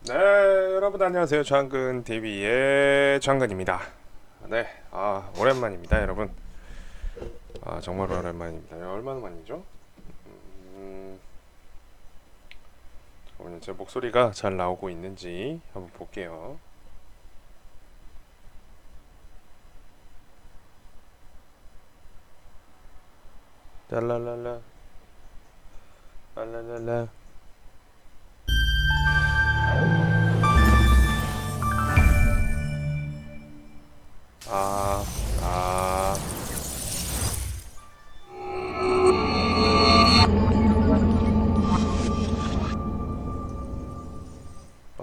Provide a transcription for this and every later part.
네, 여러분 안녕하세요. 촹근TV의 촹근입니다. 네, 오랜만입니다, 여러분. 정말 오랜만입니다. 얼마나 만이죠? 잠깐만요. 제 목소리가 잘 나오고 있는지 한번 볼게요. 랄랄랄라, 랄랄랄라.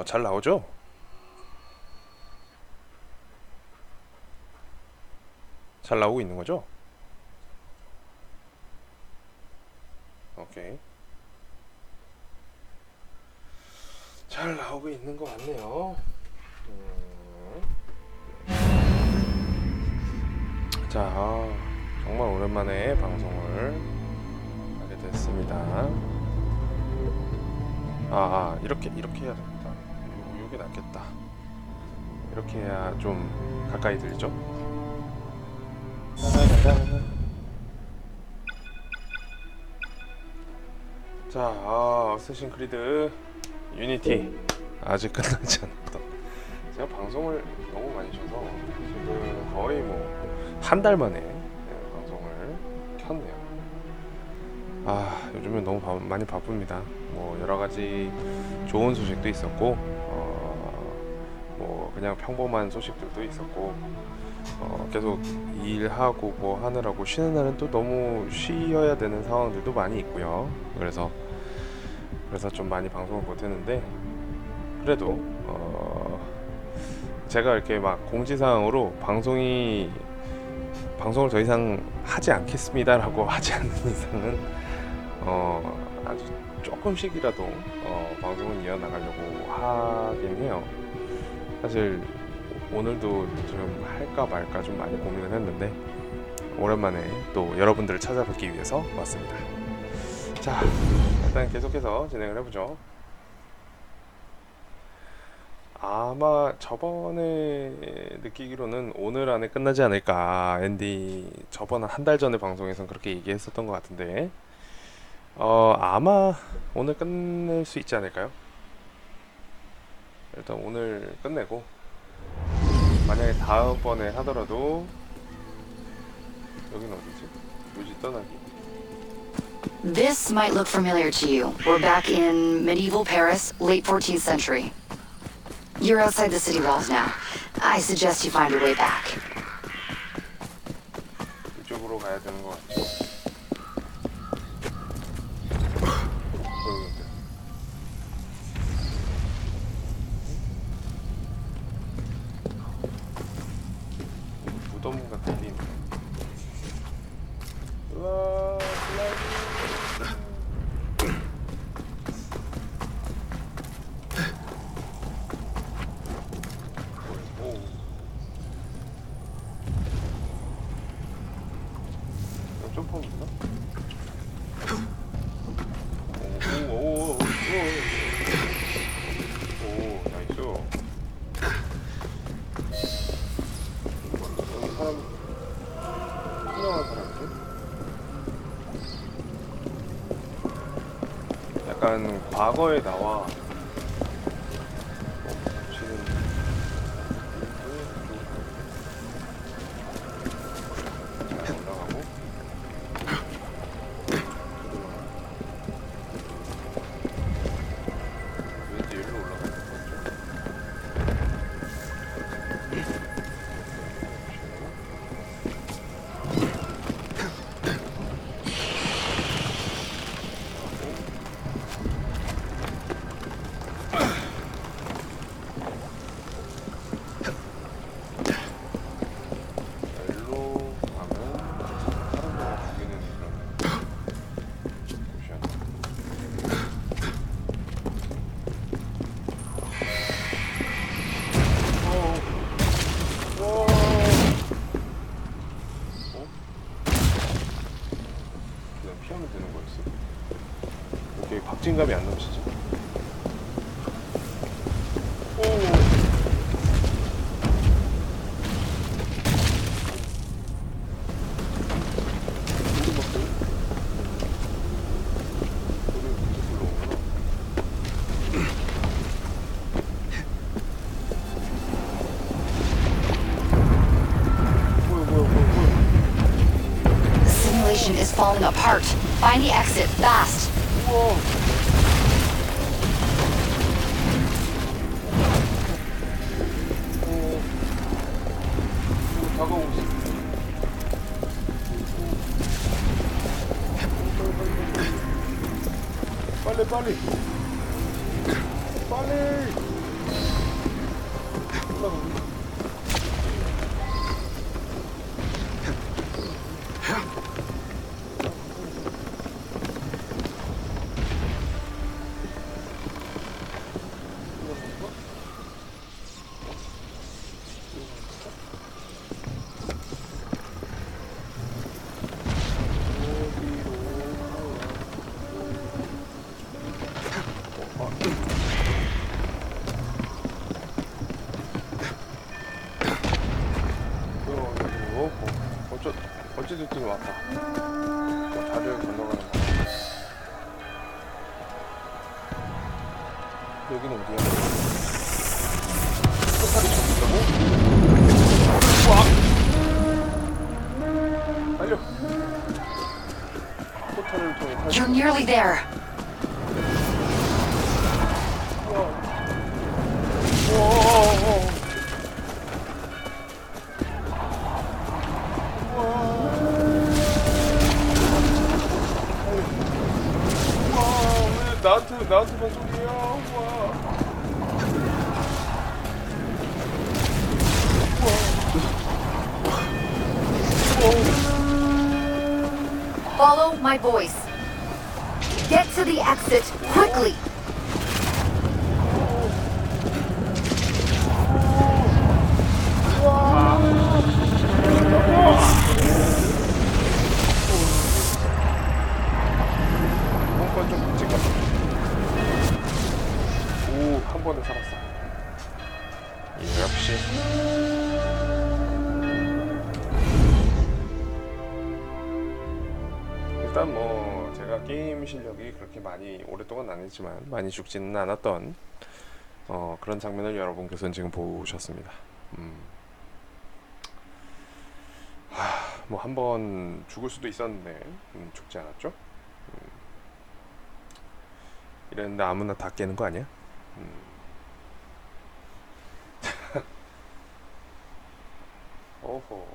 잘 나오죠? 잘 나오고 있는 거죠? 오케이. 잘 나오고 있는 것 같네요. 자, 정말 오랜만에 방송을 하게 됐습니다. 이렇게 해야 됩니다. 요게 낫겠다. 이렇게 해야 좀 가까이 들죠? 자, 어쌔신 크리드 유니티 아직 끝나지 않았다. 제가 방송을 너무 많이 쉬어서 지금 거의 뭐 한 달 만에 방송을 켰네요. 요즘엔 너무 많이 바쁩니다. 뭐 여러 가지 좋은 소식도 있었고, 뭐 그냥 평범한 소식들도 있었고, 계속 일하고 뭐 하느라고 쉬는 날은 또 너무 쉬어야 되는 상황들도 많이 있고요. 그래서 좀 많이 방송을 못했는데, 그래도 제가 이렇게 막 공지사항으로 방송을 더 이상 하지 않겠습니다라고 하지 않는 이상은 아주 조금씩이라도 방송을 이어나가려고 하긴 해요. 사실 오늘도 좀 할까 말까 좀 많이 고민을 했는데 오랜만에 또 여러분들을 찾아뵙기 위해서 왔습니다. 자, 일단 계속해서 진행을 해보죠. 아마 저번에 느끼기로는 오늘 안에 끝나지 않을까. 앤디 저번 한 달 전에 방송에선 그렇게 얘기했었던 것 같은데 아마 오늘 끝낼 수 있지 않을까요? 일단 오늘 끝내고 만약에 다음번에 하더라도 여긴 어디지? 묘지 떠나기. This might look familiar to you. We're back in medieval Paris, late 14th century. You're outside the city walls now. I suggest you find your way back. 이쪽으로 가야 되는 것 같죠? 무덤 같은 게 있네. 우와, 슬라이드. 점프하고 있나? 오, 나이스. 여기 사람, 투명한 사람이지? 약간 과거에 나와. 박진감이 안 넘치지? falling apart. Find the exit, fast. 우와. 다가오고 있어. 빨리 빨리. 올라가. 어찌됐든 왔다. 다리를 건너가는 거. 여기는 어디야? 포탈이 저기라고? 와! 달려! 포탈을 통해 탈. You're nearly there. 우와. 나한테만 소리야. 우와. Follow my voice. Get to the exit, quickly. 뭔가 좀 끔찍하다. 오, 한 번에 살았어. 역시. 일단 뭐 제가 게임 실력이 그렇게 많이 오랫동안 안 했지만 많이 죽지는 않았던 그런 장면을 여러분께서는 지금 보셨습니다. 뭐 한 번 죽을 수도 있었는데 죽지 않았죠. 이랬는데 아무나 다 깨는 거 아니야? 오호.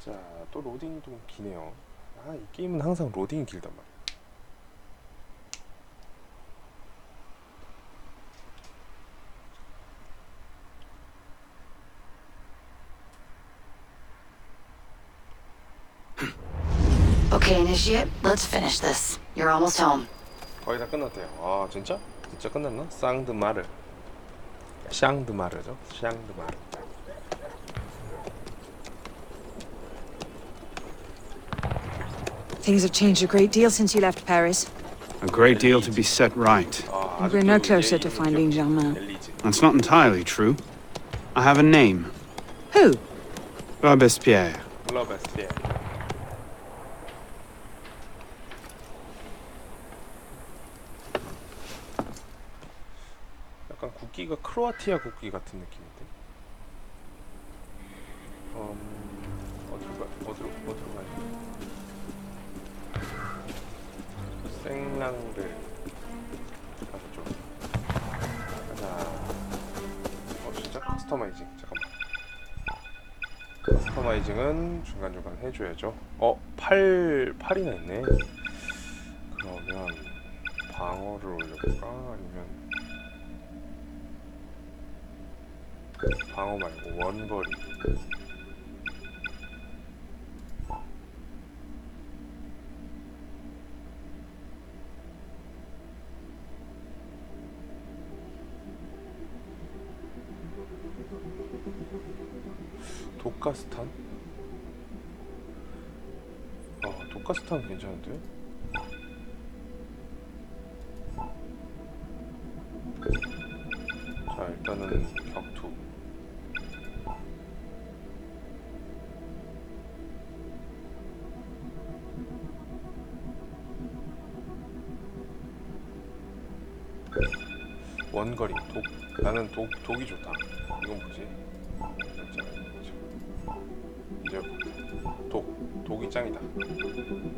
자, 또 로딩이 좀 기네요. 아, 이 게임은 항상 로딩이 길단 말이야. Okay, initiate, let's finish this. You're almost home. 거의 다 끝났대요. 아, 진짜? 진짜 끝났나? 쌍드마르. 샹드마르죠? 샹드마르. Things have changed a great deal since you left Paris. A great deal to be set right. And we're no closer to finding Germain. That's not entirely true. I have a name. Who? န့ Ɂ르. 르베스피에. 약간 국기가 크로아티아 국기 같은 느낌인데. 어디로 가야 돼? 생랑를 가죠. 가자. 진짜 커스터마이징. 잠깐만. 커스터마이징은 중간중간 해줘야죠. 8이나 있네. 그러면 방어를 올려볼까? 아니면 방어 말고 원거리. 독가스탄? 독가스탄 괜찮은데? 자, 일단은 격투. 원거리 독. 나는 독이 좋다. 이건 뭐지? 이제부터 독이 짱이다.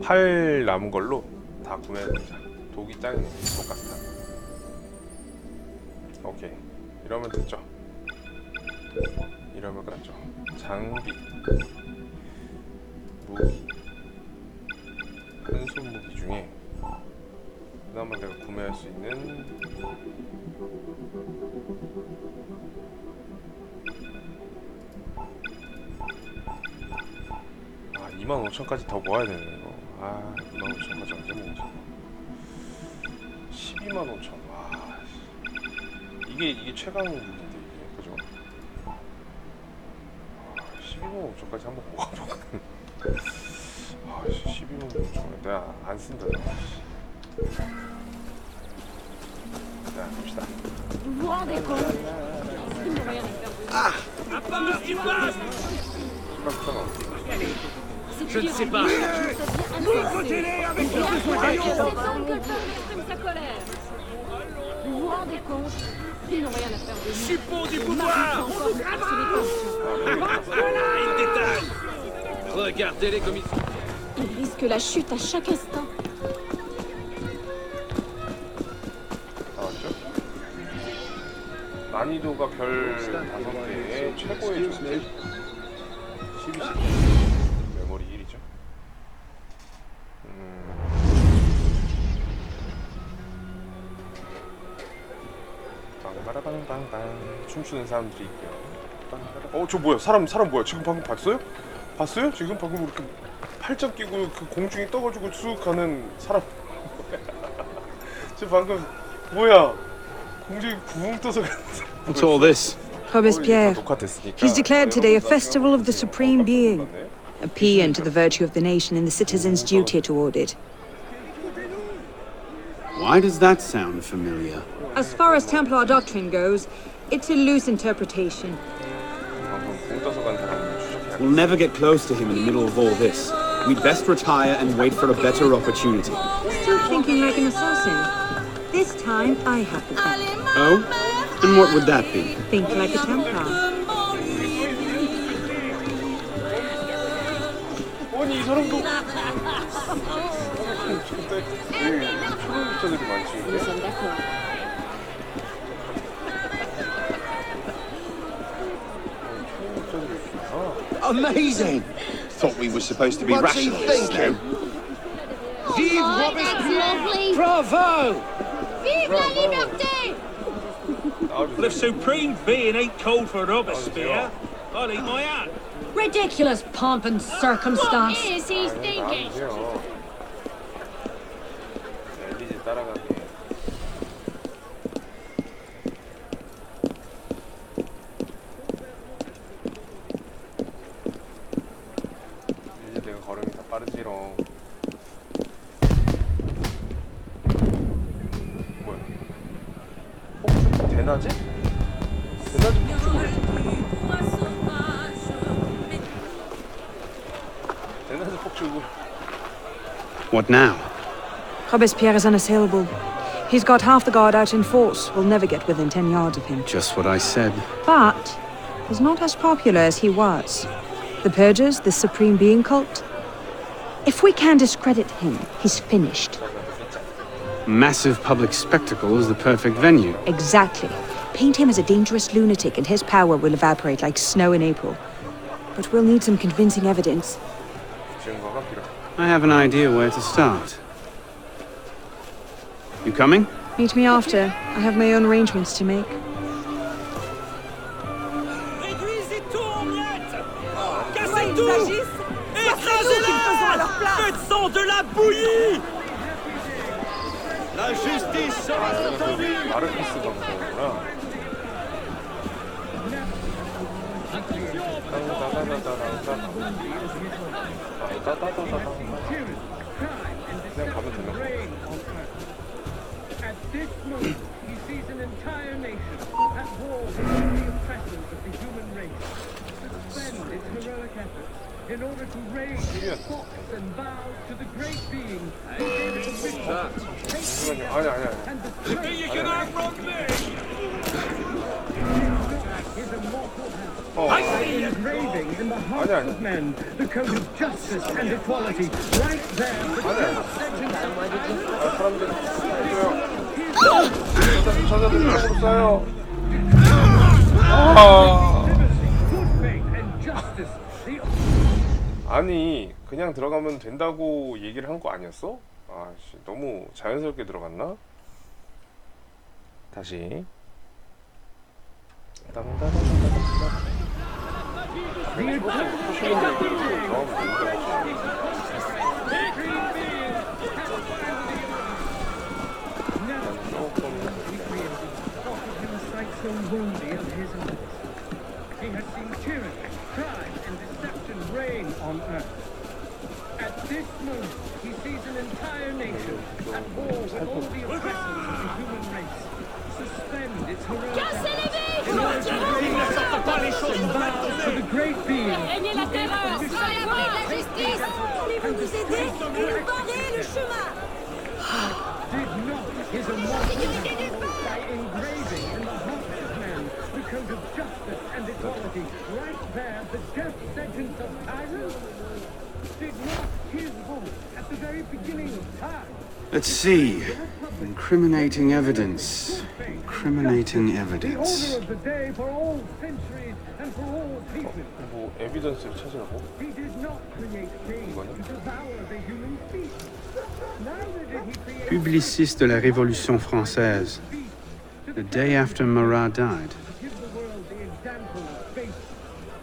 팔 남은 걸로 다 구매해보자. 독이 짱이네. 독 같다. 오케이, 이러면 됐죠. 이러면 끝났죠. 장비, 무기, 한손 무기 중에 그나마 내가 구매할 수 있는 아 25,000까지 더 모아야 되네 이거. 아 25,000까지 언제 모으지? 125,000. 와 이게 최강 무기인데 이게 그죠? 125,000까지 한번 모아보거든. 아 125,000 내가 안 쓴다. 자 봅시다. Je ne sais pas. Vous vous rendez compte? Ils n'ont rien à faire de nous. Suppôt du pouvoir. Il détaille. Regardez-les comme ils sont. Ils risquent la chute à chaque instant. 나왔죠? 난이도가 별 5개의 최고의 존재 12시 메모리 1이죠. 빵바라빵빵빵 춤추는 사람들이 있고요. 저 뭐야? 사람 뭐야? 지금 방금 봤어요? 봤어요? 지금 방금 이렇게 팔짱 끼고 그 공중에 떠가지고 쑥 가는 사람. 지금 방금 뭐야? 공중에 붕 떠서 가는 사람. What's all this? Robespierre. He's declared today a festival of the Supreme Being, a paean to the virtue of the nation and the citizens' duty toward it. Why does that sound familiar? As far as Templar doctrine goes, it's a loose interpretation. 방금 붕 떠서 간 사람을 추적해야 We'll never get close to him in the middle of all this. We'd best retire and wait for a better opportunity. Still thinking like an assassin. This time I have the gun. Oh? And what would that be? Think like a Templar. 아니 이 사람도 그때 초능력자들이 많지. Nous sommes d'accord. 초능력자들이 있구나. Amazing! Thought we were supposed to be rationalists now. Vive Oh, that's lovely. Bravo! Vive la liberté! Well, if Supreme Being ain't called for Robespierre, I'll eat my hat. Ridiculous pomp and circumstance. What is he thinking? 나와주세요. 엘리제 따라가게. 이제 내가 걸음이 더 빠르지롱. 뭐야? 폭죽 대낮에? 대낮에 폭죽을 했어. 대낮에 폭죽을. What now? Robespierre is unassailable. He's got half the guard out in force. We'll never get within 10 yards of him. Just what I said. But he's not as popular as he was. The Purgers, the Supreme Being cult. If we can discredit him, he's finished. Massive public spectacle is the perfect venue. Exactly. Paint him as a dangerous lunatic and his power will evaporate like snow in April. But we'll need some convincing evidence. 증거가 필요. I have an idea where to start. You coming? Meet me after. I have my own arrangements to make. Réduisez tout en miettes! Cassez tout! Écrasez-la! Faites-en de la bouillie! La justice sera entendue! 마르키스 방송이구나. 그냥 가면 되는 거야. At this moment, he sees an entire nation at war against the oppressors of the human race. Suspend its heroic efforts in order to raise its thoughts and bow to the great being who gave it a vision, 잠시만요. 아니. and the You think you can outrun me? his immortal hand. I see you. Engraving in the hearts of men the code of justice and equality. Right there, the sentence of 사람들 저자들 쪽으로 써요. good faith and justice. The 아니 그냥 들어가면 된다고 얘기를 한 거 아니었어? 아씨 너무 자연스럽게 들어갔나? 다시 so worthy of his office. He has seen tyranny, crime, and deception reign on earth. At this moment, he sees an entire nation at war with all the oppressors of the human race. Suspend its heroic efforts in order to raise the thoughts and bow to the great being. Régnez la terreur, vous allez abri de la justice. Voulez-vous nous aider et nous barrer le chemin? Did not his immortal by engraving in the hearts of men the code of justice and equality, right there the death sentence of tyrants? Did not his voice at the very beginning of time? Let's see. Incriminating evidence. Incriminating The evidence. order of the day for all centuries and for all people. 뭐 에비던스를 찾으라고? He did not create kings to devour the human species. Neither did he create Publiciste de la Révolution française. The day after Marat died. give the world the example of faith,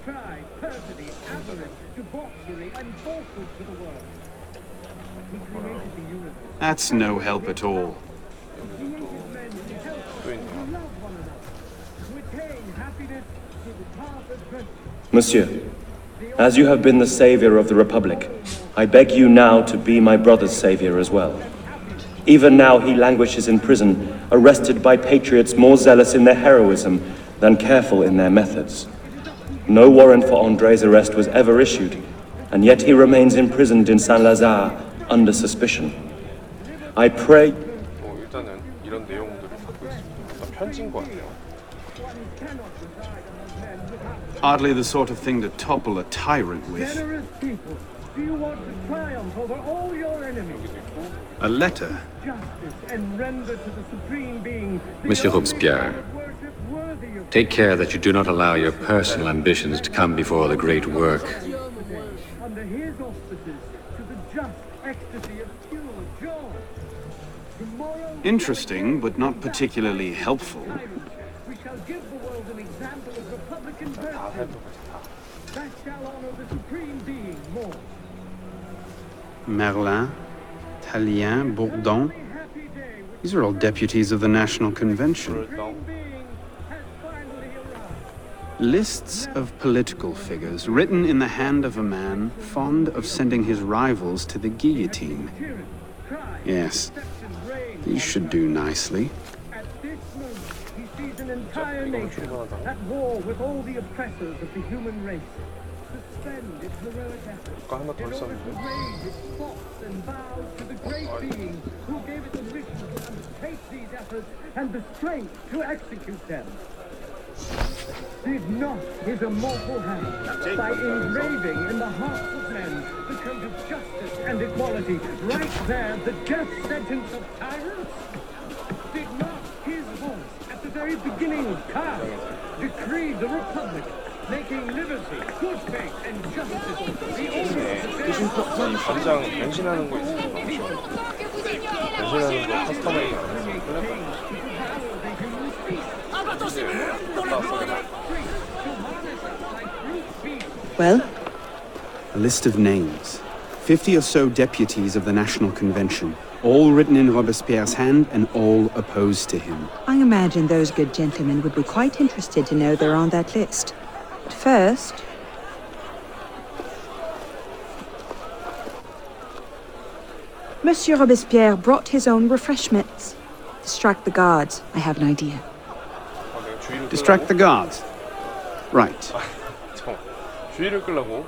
pride, perfidy, avarice, debauchery, and falsehood to the world. He created the universe. That's no help at all. He created men to help us, to love one another, to attain happiness through the path of virtue. Monsieur, as you have been the savior of the Republic, I beg you now to be my brother's savior as well. Even now he languishes in prison, arrested by patriots more zealous in their heroism than careful in their methods. No warrant for André's arrest was ever issued, and yet he remains imprisoned in Saint-Lazare under suspicion. I pray... 일단은 이런 내용들을 갖고 있습니다. 편지인 것 같아요. Hardly the sort of thing to topple a tyrant with. Generous people, do you want to triumph over all your enemies? A letter. Justice and render to the supreme being the Monsieur only Robespierre, kind of worship worthy of take care that you do not allow your personal ambitions to come before the great work. under his auspices to the just ecstasy of pure joy. Tomorrow, Interesting, but not particularly helpful. we shall give the world an example of republican virtue that shall honor the supreme being more. Merlin, Tallien, Bourdon. Happy day with These are all deputies of the National Convention. the supreme being has finally arrived. Lists of political figures written in the hand of a man fond of sending his rivals to the guillotine. Tyranny, crime, Yes, deception reign. these should do nicely. At this moment, he sees an entire nation at war with all the oppressors of the human race. Suspend its heroic efforts 아까 하나 더 in order to 있었는데. raise its thoughts and bow to the great being who gave it the vision to undertake these efforts and the strength to execute them. Did not his immortal hand, by engraving in the hearts of men the code of justice and equality, right there the death sentence of tyrants? Did not his voice, at the very beginning of time, decree the Republic, making liberty, good faith, and justice the order of the day? 이 반장 변신하는 거 있어요. 변신하는 거 커스터마이즈 안 했어요. Well, A list of names. 50 or so deputies of the National Convention, all written in Robespierre's hand and all opposed to him. I imagine those good gentlemen would be quite interested to know they're on that list. But first... Monsieur Robespierre brought his own refreshments. Distract the guards. I have an idea. Distract the guards. Right. 주의를 끌라고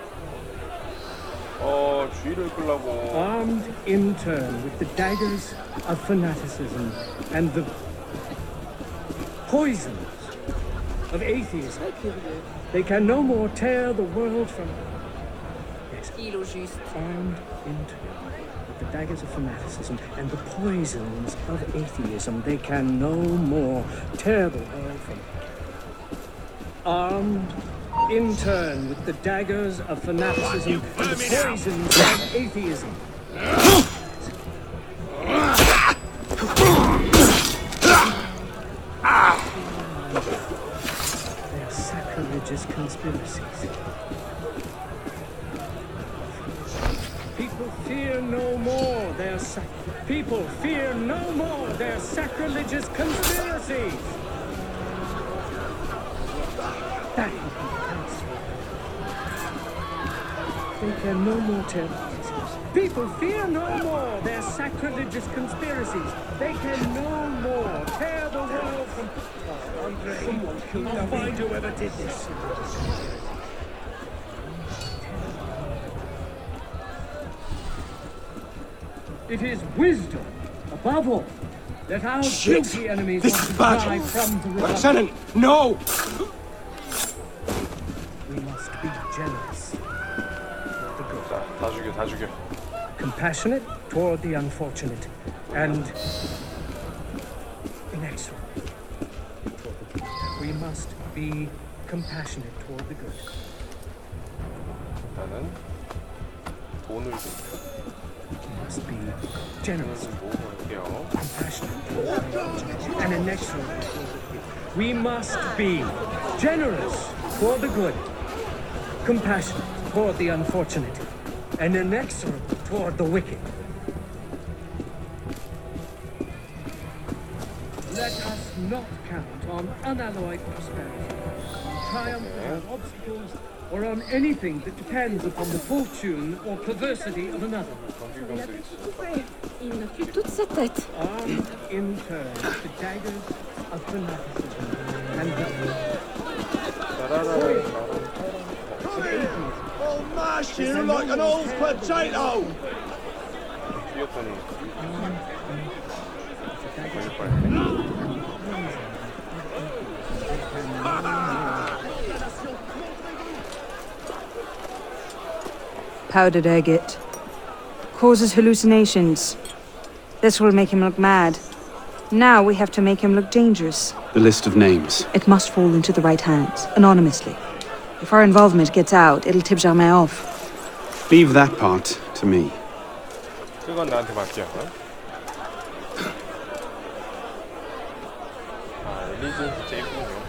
주의를 끌라고. Armed in turn with the daggers of fanaticism and the poisons of atheism, they can no more tear the world from. Yes. Armed in turn with the daggers of fanaticism and the poisons of atheism, they can no more tear the world from. Armed in turn with the daggers of fanaticism and the poisons of atheism. They are sacrilegious conspiracies. People fear no more their people fear no more their sacrilegious conspiracies. That they can no more tell. People fear no more their sacrilegious conspiracies. They can no more tear the world from. Andre, I'll find whoever did this. It is wisdom, above all, that our guilty enemies want to die from the Republic. Lieutenant, no! We must be generous. 다 죽여. Compassionate toward the unfortunate, and inexorable toward the good. We must be compassionate toward the good. 나는 돈을 좀. We must be generous, 모을게요. compassionate toward the unfortunate, and inexorable toward the good. We must be generous toward the good, compassionate toward the unfortunate, and inexorable toward the wicked. Let us not count on unalloyed prosperity, on triumph without obstacles, or on anything that depends upon the fortune or perversity of another. Il n'a plus toute sa tête. Armed in turn with the daggers of fanaticism and Oh, mash you like an old potato! Powdered agate. Causes hallucinations. This will make him look mad. Now we have to make him look dangerous. The list of names. It must fall into the right hands, anonymously. If our involvement gets out, it'll tip Germain off. Leave that part to me. 그건 나한테 맡겨. 엘리즈 진짜 예쁘군요.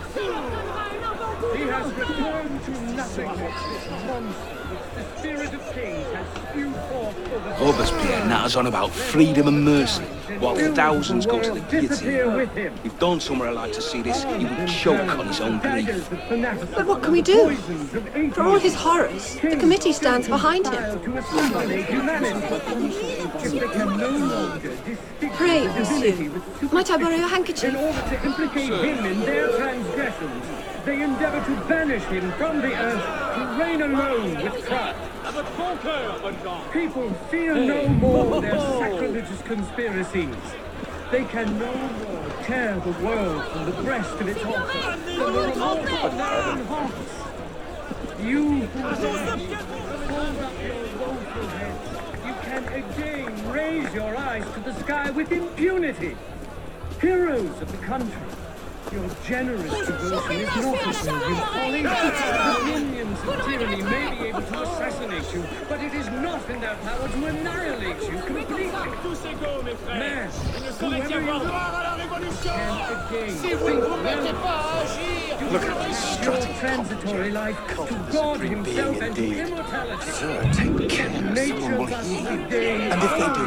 he has returned to nothingness, this monster which the spirit of kings has spewed forth over the Robespierre natters on about freedom and mercy, while thousands go to the guillotine. If Don somewhere like to see this, he would choke on his own grief. But what can we do? For all his horrors, the committee stands behind him. Pray, monsieur, might I borrow your handkerchief? In order to implicate him in their transgressions, they endeavor to banish him from the earth to reign alone with Christ. People fear no more their sacrilegious conspiracies. They can no more tear the world from the breast of its author, from the remorse of their own hearts. You who hold up your woeful heads, you can again raise your eyes to the sky with impunity. Heroes of the country, your generous devotion is not as though you folly. The minions of tyranny may be able to assassinate you, but it is not in their power to annihilate you completely. Man, whoever you are, can again think well. Look at this strutting transitory life to God himself and immortality. Sir, take care. Someone will hear you. And if they do,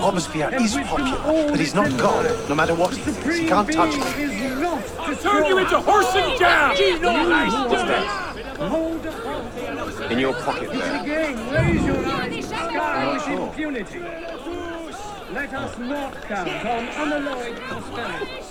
Robespierre is popular, but he's not God, no matter what he thinks. He can't touch him. I'll turn you into horsing down! In your pocket there. Again, raise your eyes to the sky with impunity. Let us not count on unalloyed prosperity.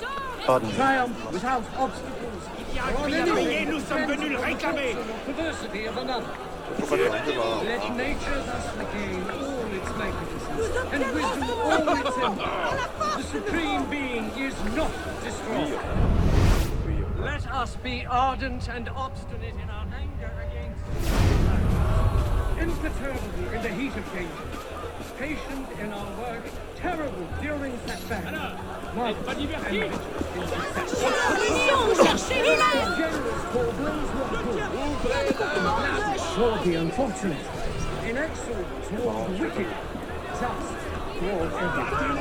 Pardon me. Triumph without obstacles. Or on anything that depends upon the perversity of another. Let nature thus regain all its magnificence and wisdom all its empire. The supreme being is not destroyed. Let us be ardent and obstinate in our anger against imperturbable in the heat of danger, patient in our work, terrible during setback, marvelous and vigilant in success. Generous for those who are good, toward the unfortunate, inexorable toward the wicked, just toward everything.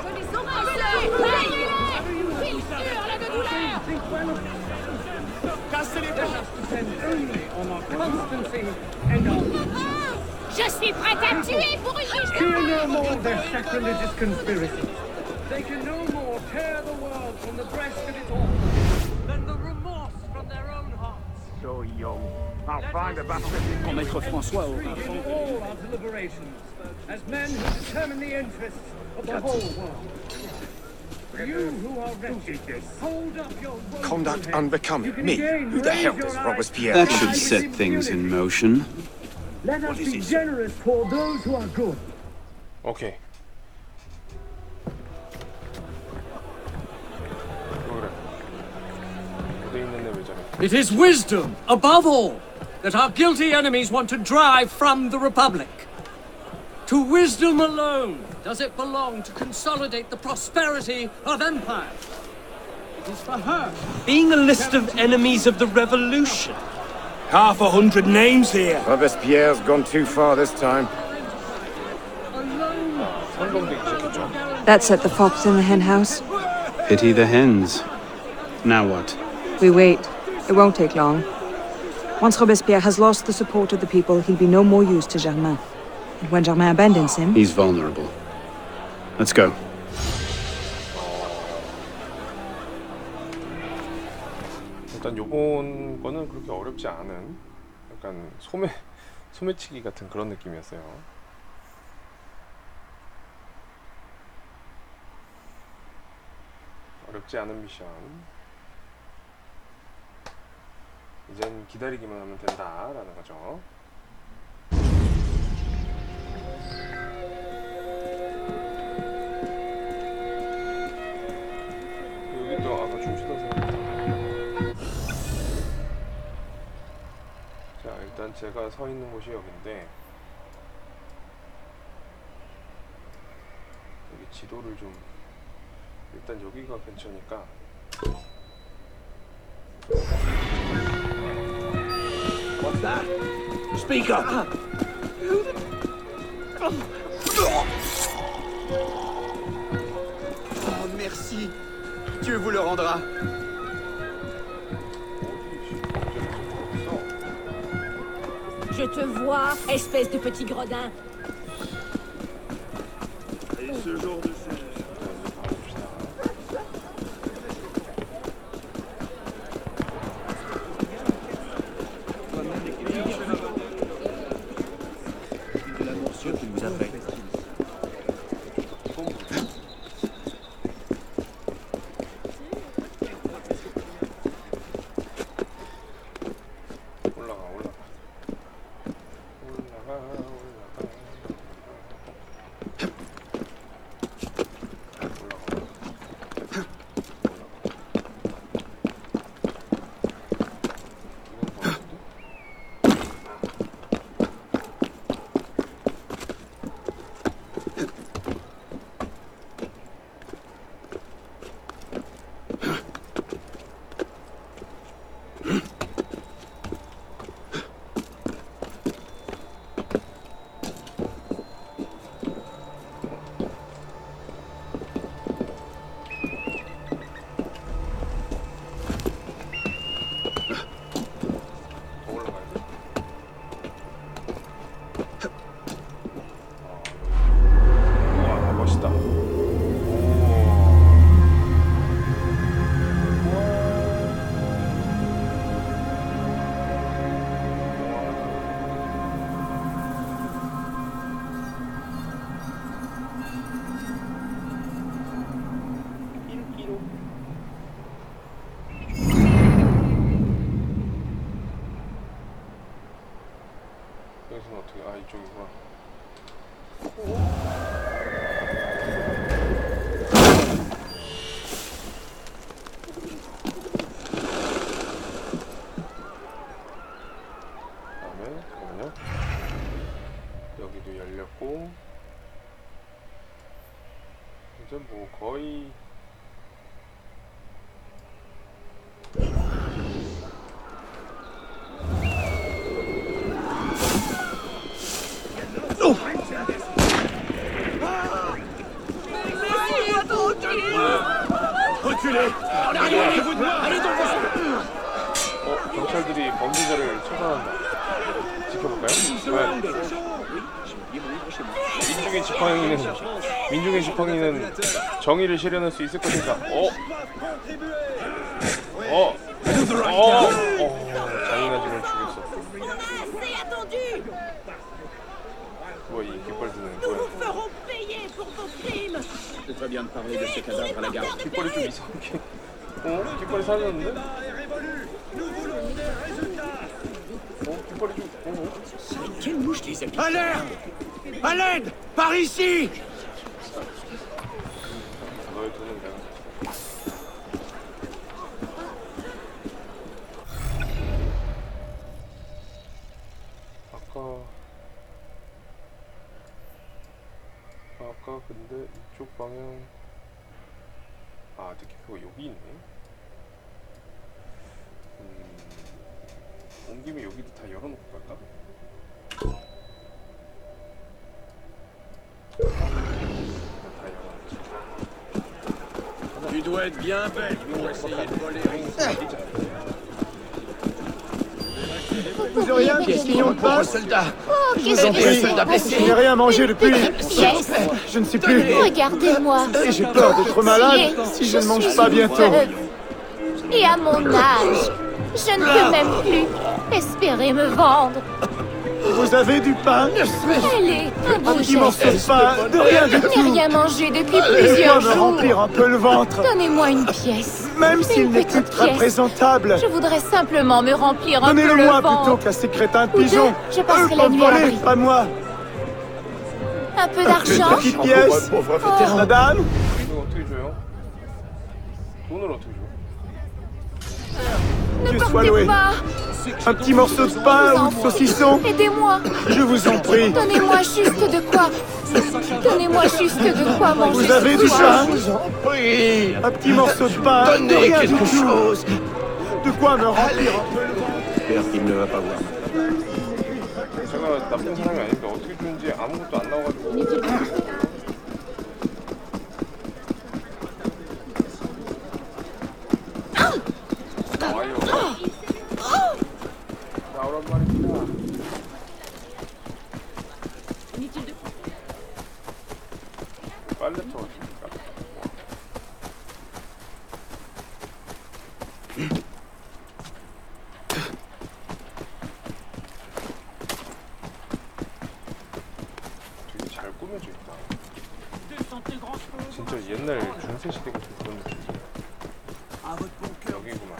Think well of it. Let us depend only on our constancy and our... Je suis prête à tuer pour une Fear no more their sacrilegious conspiracies. They can no more tear the world from the breast of its author than the remorse from their own hearts. So young. I'll find a battle. Pour Maître François in all our deliberations, as men who determine the interests of the whole world. You who are wretched, hold up your Conduct unbecoming. Me? Who the hell is Robespierre? That should set things in motion. Let us be generous toward those who are good. 오케이. 그래. 어디 있는데 왜 저래? It is wisdom, above all, that our guilty enemies want to drive from the Republic. To wisdom alone does it belong to consolidate the prosperity of empire. It is for her. Being a list of enemies of the revolution. 500 names here. Robespierre's gone too far this time. That set the fox in the hen house. Pity the hens. Now what? We wait. It won't take long. Once Robespierre has lost the support of the people, he'll be no more use to Germain. And when Germain abandons him... He's vulnerable. Let's go. 일단 요번 거는 그렇게 어렵지 않은 약간 소매치기 같은 그런 느낌이었어요. 어렵지 않은 미션. 이젠 기다리기만 하면 된다라는 거죠. 여기 또 아까 춤추던 사람. 자, 일단 제가 서 있는 곳이 여기인데 여기 지도를 좀 일단 여기가 근처니까 What's that? Speak up! Oh, merci. Dieu vous le rendra. Je te vois, espèce de petit gredin. Et ce genre de scène. 이쪽이구나. 그다음에 잠깐만요. 여기도 열렸고 이제 뭐 거의 경찰들이 범죄자를 처단한다. 지켜볼까요? 민중의 지팡이는 정의를 실현할 수 있을 것인가? 장인아지를 죽였어. 뭐야 이 깃발 드는 거야? 깃발이 좀 이상하게. 깃발이 사라졌는데? 깃발이 좀. Alerte! À l'aide! Par ici! 너의 돈은 내가. 아까 근데 이쪽 방향. 아, 느낌표가 여기 있네. 온 김에 여기도 다 열어놓고 갈까? Tu dois être bien belle pour essayer de voler. Vous auriez un question de passe, soldat? Oh, Je vous en prie, je n'ai rien mangé depuis. Je ne sais plus. Regardez-moi. Et j'ai peur d'être malade si je ne mange pas bientôt. Et à mon âge, je ne peux même plus espérer me vendre. Vous avez du pain? Allez, un beau Un petit morceau de geste. pain, de rien du Je n'ai tout. rien mangé depuis De plusieurs quoi me jours. remplir un peu le ventre. Donnez-moi une pièce. Même s'il Une n'est plus petite très pièce. présentable. Je voudrais simplement me remplir un peu le Donnez-le-moi ventre. plutôt qu'à ces crétins de Ou deux, pigeons. je passerai Eux la peuvent nuit à voler, l'abri. pas moi. Un peu d'argent. Petite pièce. Madame? 이거 어떻게 줘요? 돈을 어떻게 줘? Ne Dieu soit partez loué. pas. Un petit morceau de pain ou de saucisson? Aidez-moi. Je vous en prie. Donnez-moi juste de quoi. Donnez-moi juste de quoi manger. Vous avez ce du soir. pain? Oui. Un petit morceau de pain, de rien du tout. De quoi me remplir un peu le ventre. J'espère qu'il ne va pas voir. 제가 나쁜 사람이 아닌데 어떻게 주는지 아무것도 안 나와가지고. 나와요. 나오란 말입니다. 빨래터 어떻습니까? 되게 잘 꾸며져 있다. 진짜 옛날 중세 시대 같은 그런 느낌이야. 여기구만.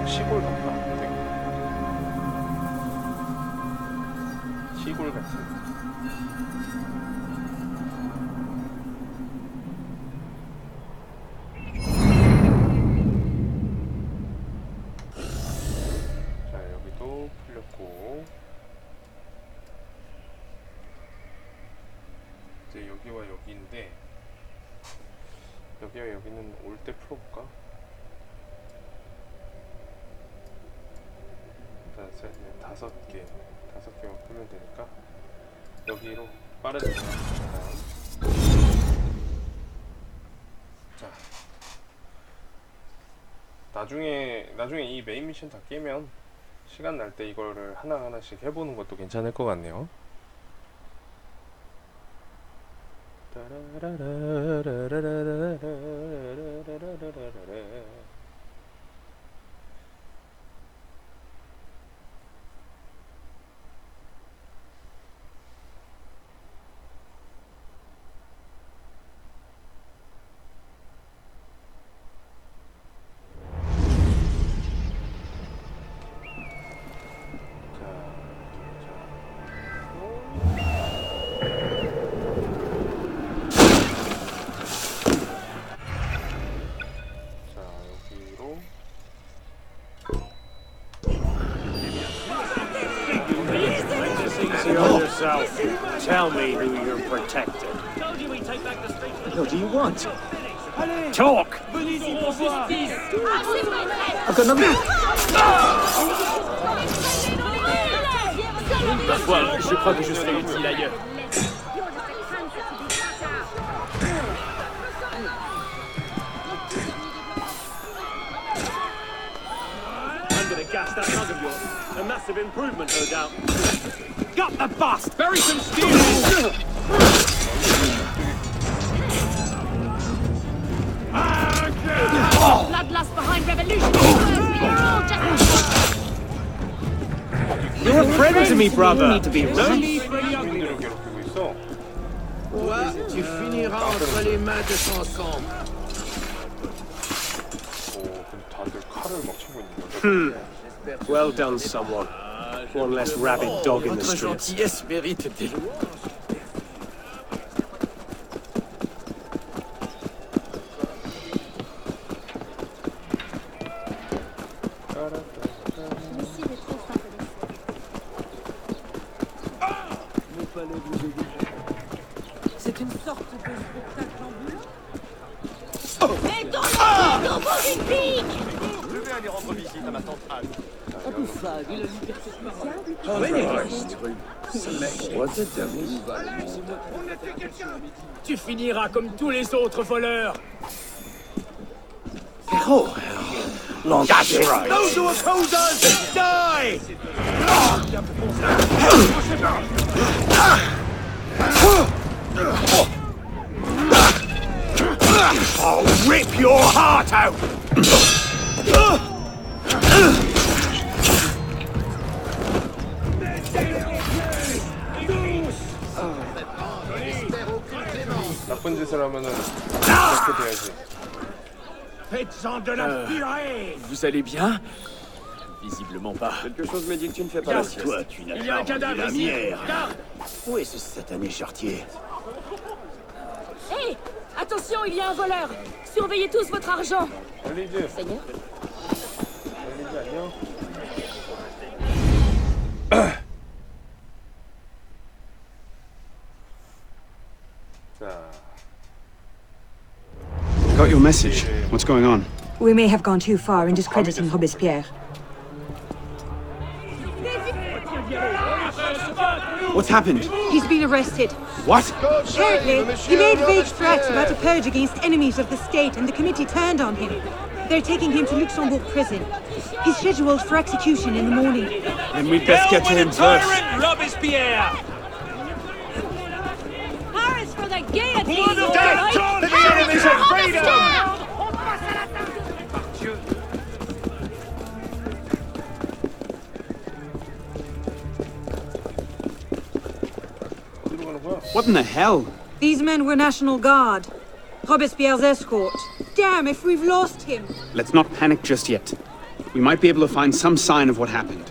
시골 같다. 되게. 시골 같은. 자, 여기도 풀렸고. 이제 여기와 여기인데, 여기와 여기는 올 때 풀어볼까? 다섯 개만 풀면 되니까 여기로 빠르게 자, 나중에 이 메인 미션 다 깨면 시간 날 때 이거를 하나하나씩 해보는 것도 괜찮을 것 같네요. Tell me who you're protecting. What do you want? Talk! Voilà, je crois que je serai utile ailleurs. I'm gonna gas that mug of yours. A massive improvement, no doubt. Got the bust! Bury some steel! Bloodlust behind revolution. You're a friend to me, brother. You need to be No right. need for any ugly. Toi, tu finiras entre les mains de son sang. Well done, someone. One less rabid dog in the Votre streets. gentillesse mérite des... C'est une sorte de spectacle ambulant. Et dans le bougie pique. Je vais aller rendre visite à ma tante Anne. Tu finiras comme tous les autres voleurs. Oh, That's right. Those who oppose us, die! I'll rip your heart out! 나쁜 짓을 하면은 이렇게 돼야지. Faites-en de la purée! Vous allez bien? Visiblement pas. quelque chose me dit que tu ne fais pas la sieste. Toi, tu n'as Il y a un cadavre ici. Garde! Où est ce satané chartier? Hé, attention, il y a un voleur. Surveillez tous votre argent. 엘리즈. Seigneur. 엘리즈 안녕. Got your message. What's going on? We may have gone too far in discrediting Robespierre. What's happened? He's been arrested. What? Apparently, he made vague threats about a purge against enemies of the state, and the committee turned on him. They're taking him to Luxembourg prison. He's scheduled for execution in the morning. Then we'd best get to him first. Robespierre! Paris for the guillotine! Blood of death to the enemies of freedom! What in the hell? These men were National Guard. Robespierre's escort. Damn, if we've lost him! Let's not panic just yet. We might be able to find some sign of what happened.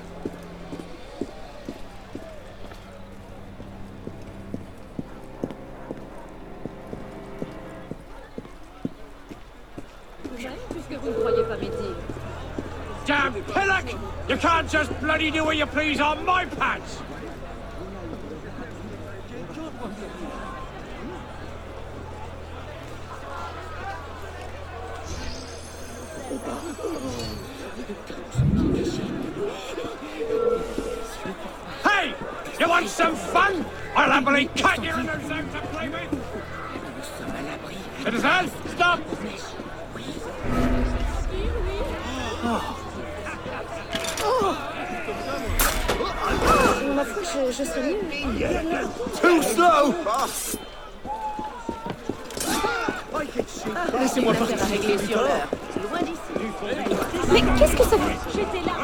Puisque vous ne croyez pas mes dires. Damn pillock! You can't just bloody do what you please on my pants! Hey! You want some fun? I'll happily cut your nose out to play with! Citizens, stop! Ma foi, je suis nulle. Too slow! Laissez-moi partir. Régler sur l'heure. Loin d'ici. Mais qu'est-ce que ça fait? J'étais là.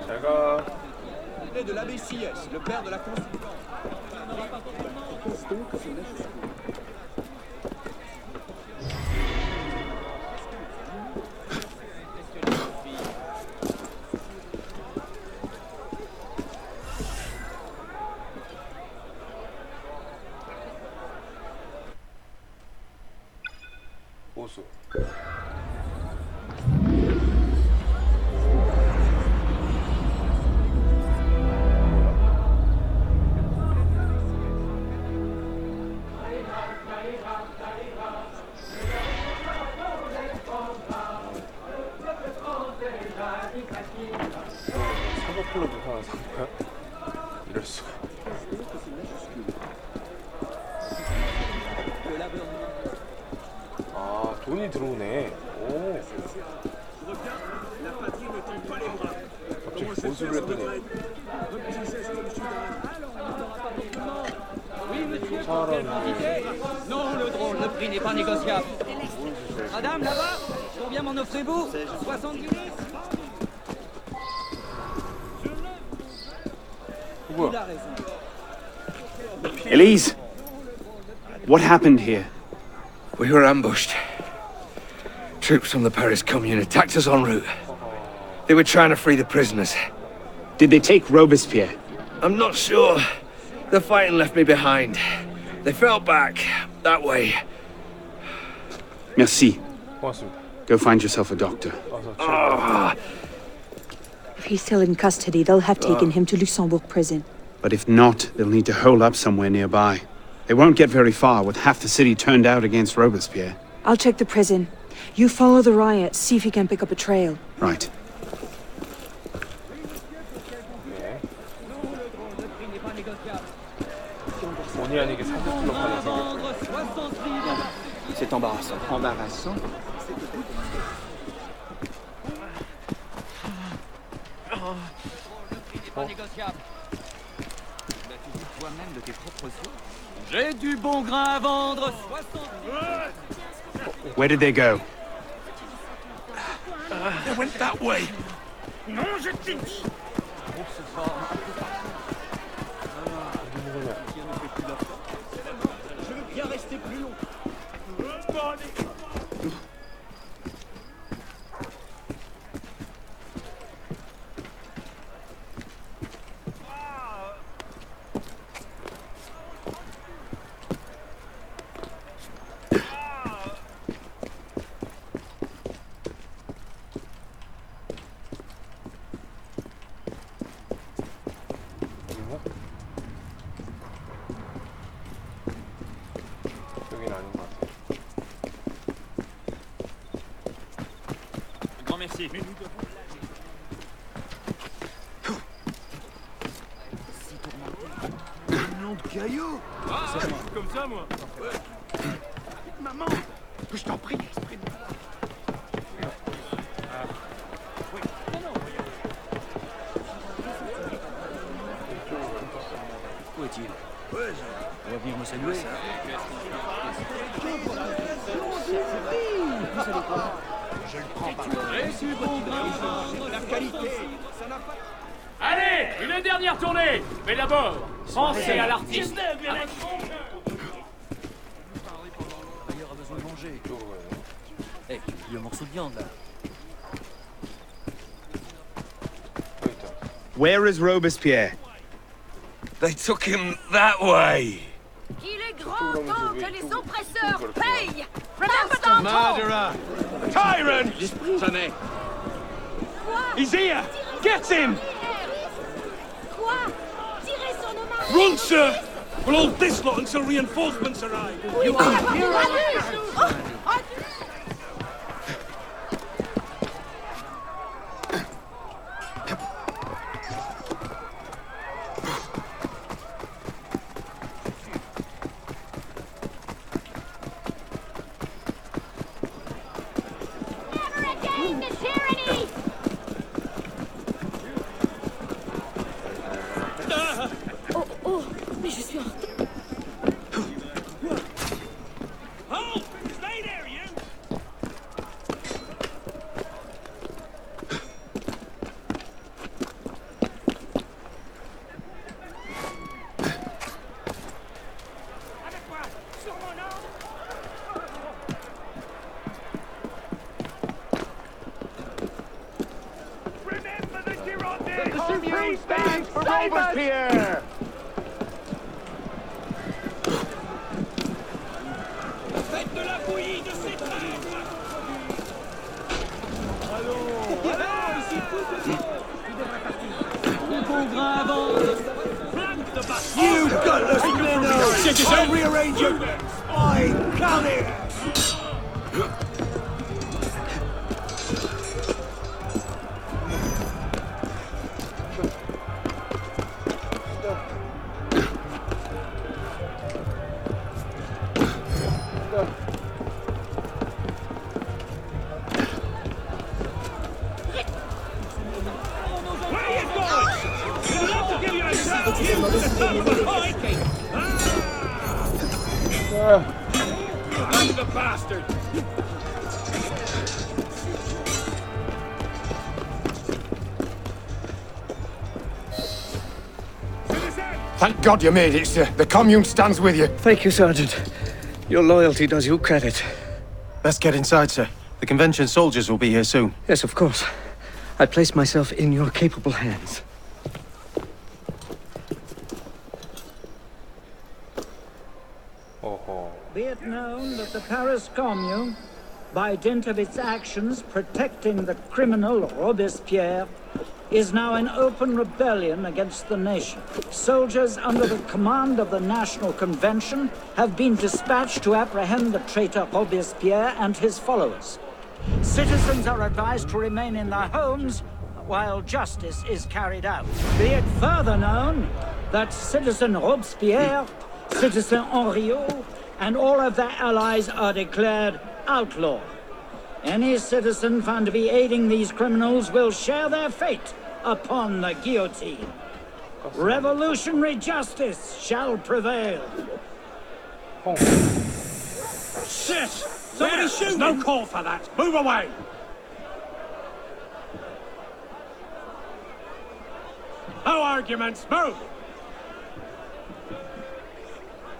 제가 Il est de l'ABCS, le père de la Constitution. 보수. 사과플러도 하나 산 거야? 이럴 수가. 아, 돈이 들어오네. 오. 갑자기 보수를 했더니. Non, le drôle, le prix n'est pas négociable. Madame, là-bas, combien m'en offrez-vous? 70 livres. Elise, what happened here? We were ambushed. Troops from the Paris Commune attacked us en route. They were trying to free the prisoners. Did they take Robespierre? I'm not sure. The fighting left me behind. They fell back that way. Merci. 고맙습니다. Go find yourself a doctor. If he's still in custody, they'll have taken him to Luxembourg prison. But if not, they'll need to hole up somewhere nearby. They won't get very far with half the city turned out against Robespierre. I'll check the prison. You follow the riot, see if you can pick up a trail. Right. 본의 아니게 사과플러 하나 생겼어요. C'est embarrassant. Embarrassant? J'ai du bon grain à vendre. 60. Where did they go? They went that way. Non, je t'ai dit. Je veux bien rester plus long. 여긴 아닌 것 같아. Grand merci. Nom de caillou. Ah, comme ça, moi. Maman, je t'en prie, esprit de... Où est-il? On va venir me saluer. Je le prends par la qualité. Allez, une dernière tournée. Mais d'abord, pensez à l'artiste. D'ailleurs, a besoin de manger. Eh, le morceau de viande, là. Where is Robespierre? They took him that way. Il est grand temps que les oppresseurs payent. Remember that. Murderer! Tyrant! Jamais. He's here! Get him! Quoi? Tirez sur nos marches. Run, sir! We'll hold this lot until reinforcements arrive. Oui, mais avoir des malus. Mais je suis en retard. Hold! Stay there, you! Remember the Girondins! The Supreme stands for Robespierre! Faites de la bouillie de ces traîtres! Ici, tout est bon! Flanque de bastion! You gutless minnow! I'll rearrange your spine! Come here! Where are you going? We'd love to give you a shot! I'm the bastard! Thank God you made it, sir. The commune stands with you. Thank you, Sergeant. Your loyalty does you credit. Let's get inside, sir. The convention soldiers will be here soon. Yes, of course. I place myself in your capable hands. Be it known that the Paris Commune, by dint of its actions protecting the criminal Robespierre, is now in open rebellion against the nation. Soldiers under the command of the National Convention have been dispatched to apprehend the traitor Robespierre and his followers. Citizens are advised to remain in their homes while justice is carried out. Be it further known that Citizen Robespierre, Citizen Henriot, and all of their allies are declared outlaw. Any citizen found to be aiding these criminals will share their fate upon the guillotine. Revolutionary justice shall prevail. Shit! Somebody shoot! No call for that! Move away! No arguments! Move!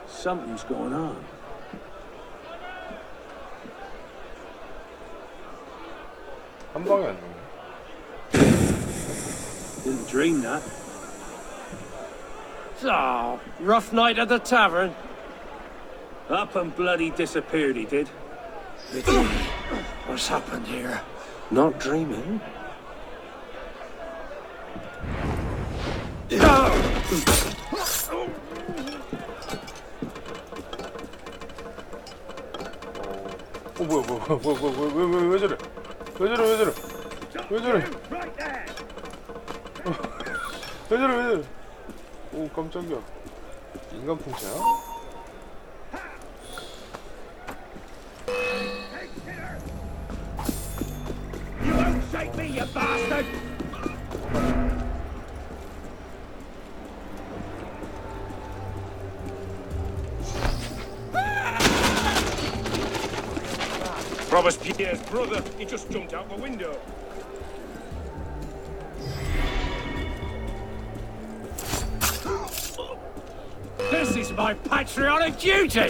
Something's going on. 한 방에 안 죽네. Didn't dream that. Oh, rough night at the tavern. Up and bloody disappeared, he did. What's happened here? Not dreaming. 뭐야 왜 저래? 왜 저래? 왜 저래? 오 깜짝이야. 인간 풍차야? You won't shake me, you bastard! Robespierre's brother, he just jumped out the window. This is my patriotic duty!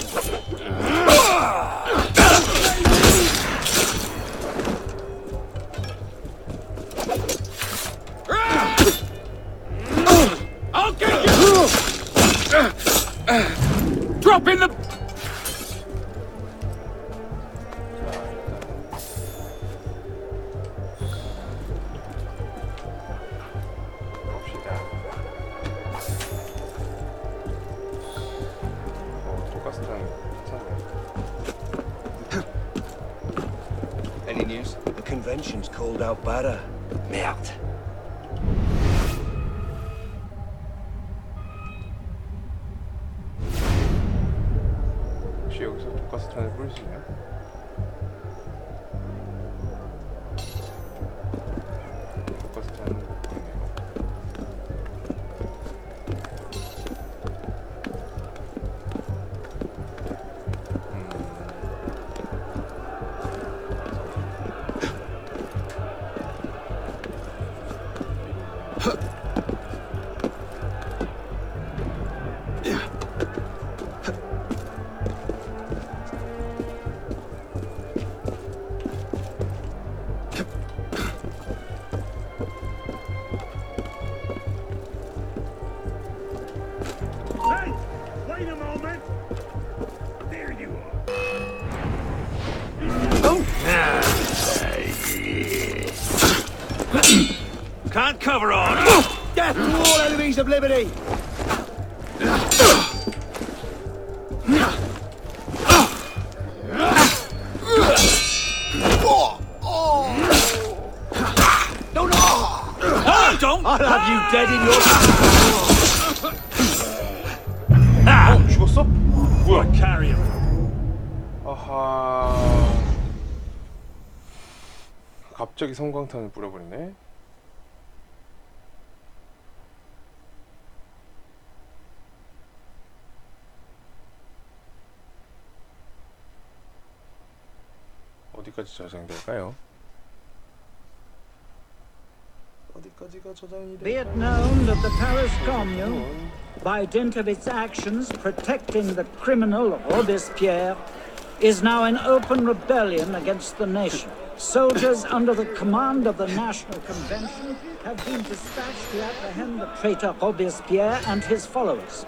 I'll get you! Drop in the... Any news? The convention's called out Barra. Merde. 혹시 여기서 독가스탄을 뿌릴 수 있냐? 독가스탄은 없네요. Hey, wait a moment. There you are. Oh! Can't cover on. Death to all enemies of liberty! I'll have you dead in your... 죽었어? 뭐야? Carry him. 아하. 갑자기 성광탄을 뿌려버리네. 어디까지 저장될까요? 어디까지가 저장이 Be it known that the Paris Commune, by dint of its actions protecting the criminal Robespierre, is now in open rebellion against the nation. Soldiers under the command of the National Convention have been dispatched to apprehend the traitor Robespierre and his followers.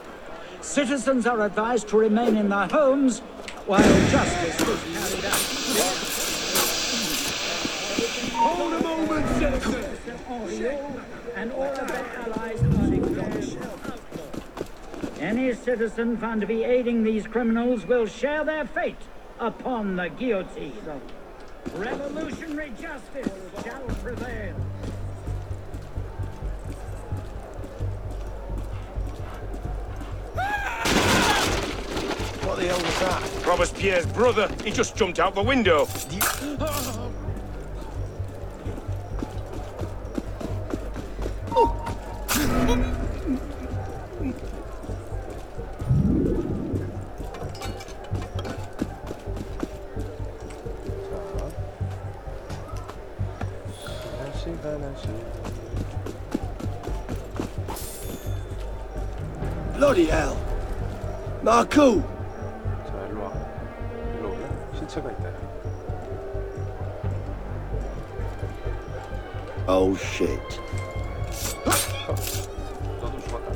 Citizens are advised to remain in their homes while justice is carried out. Hold a moment, citizens! And all of their allies are acknowledged. Any citizen found to be aiding these criminals will share their fate upon the guillotine. Revolutionary justice shall prevail. What the hell was that? Robespierre's brother. He just jumped out the window. Bloody hell! Marco! 자, 일로 와. 일로 오면 시체가 있다. Oh shit. 너도 죽었다.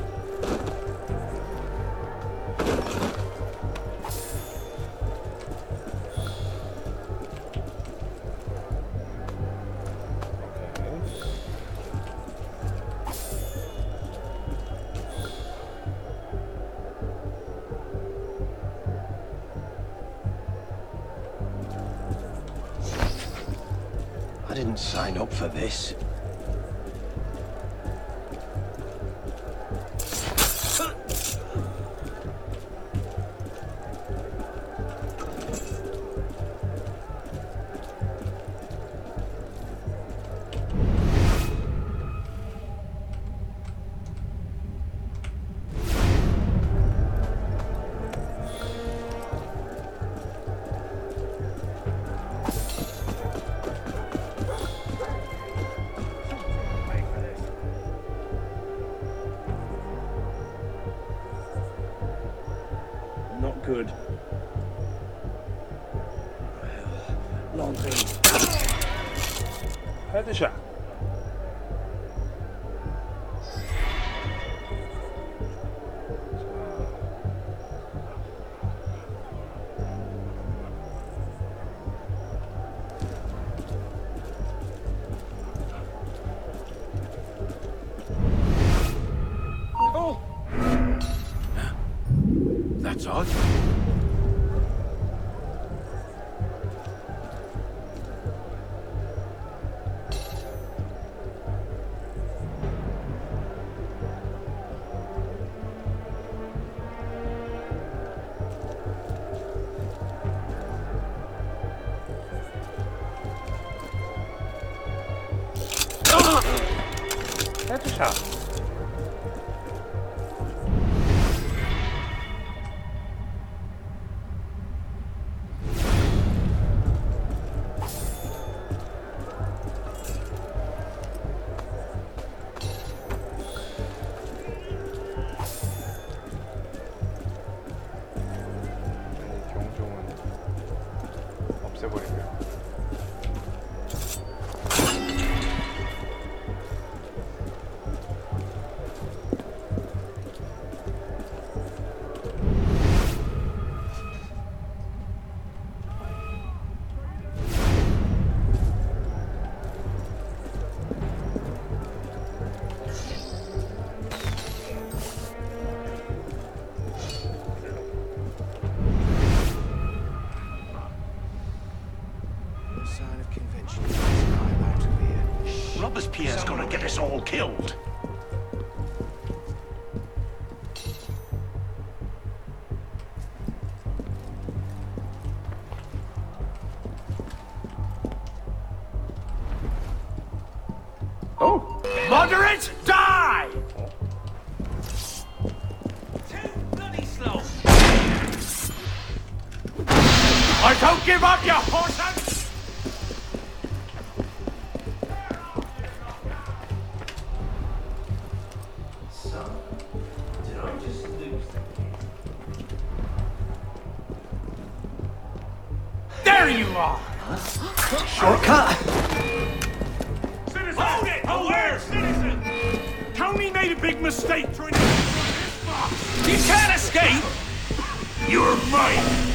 I didn't sign up for this. Not good. Long range. 헤드샷. Oh! That's odd. 헤드샷. 경종은 없애버리고요. gonna get us all killed. Oh! Moderate, die! Too bloody slow. I don't give up, you horse. So, did I just lose them? There you are! Shortcut! Citizen! Hold it! Aware, citizen! Tony made a big mistake trying to get this box! You can't escape! You're mine!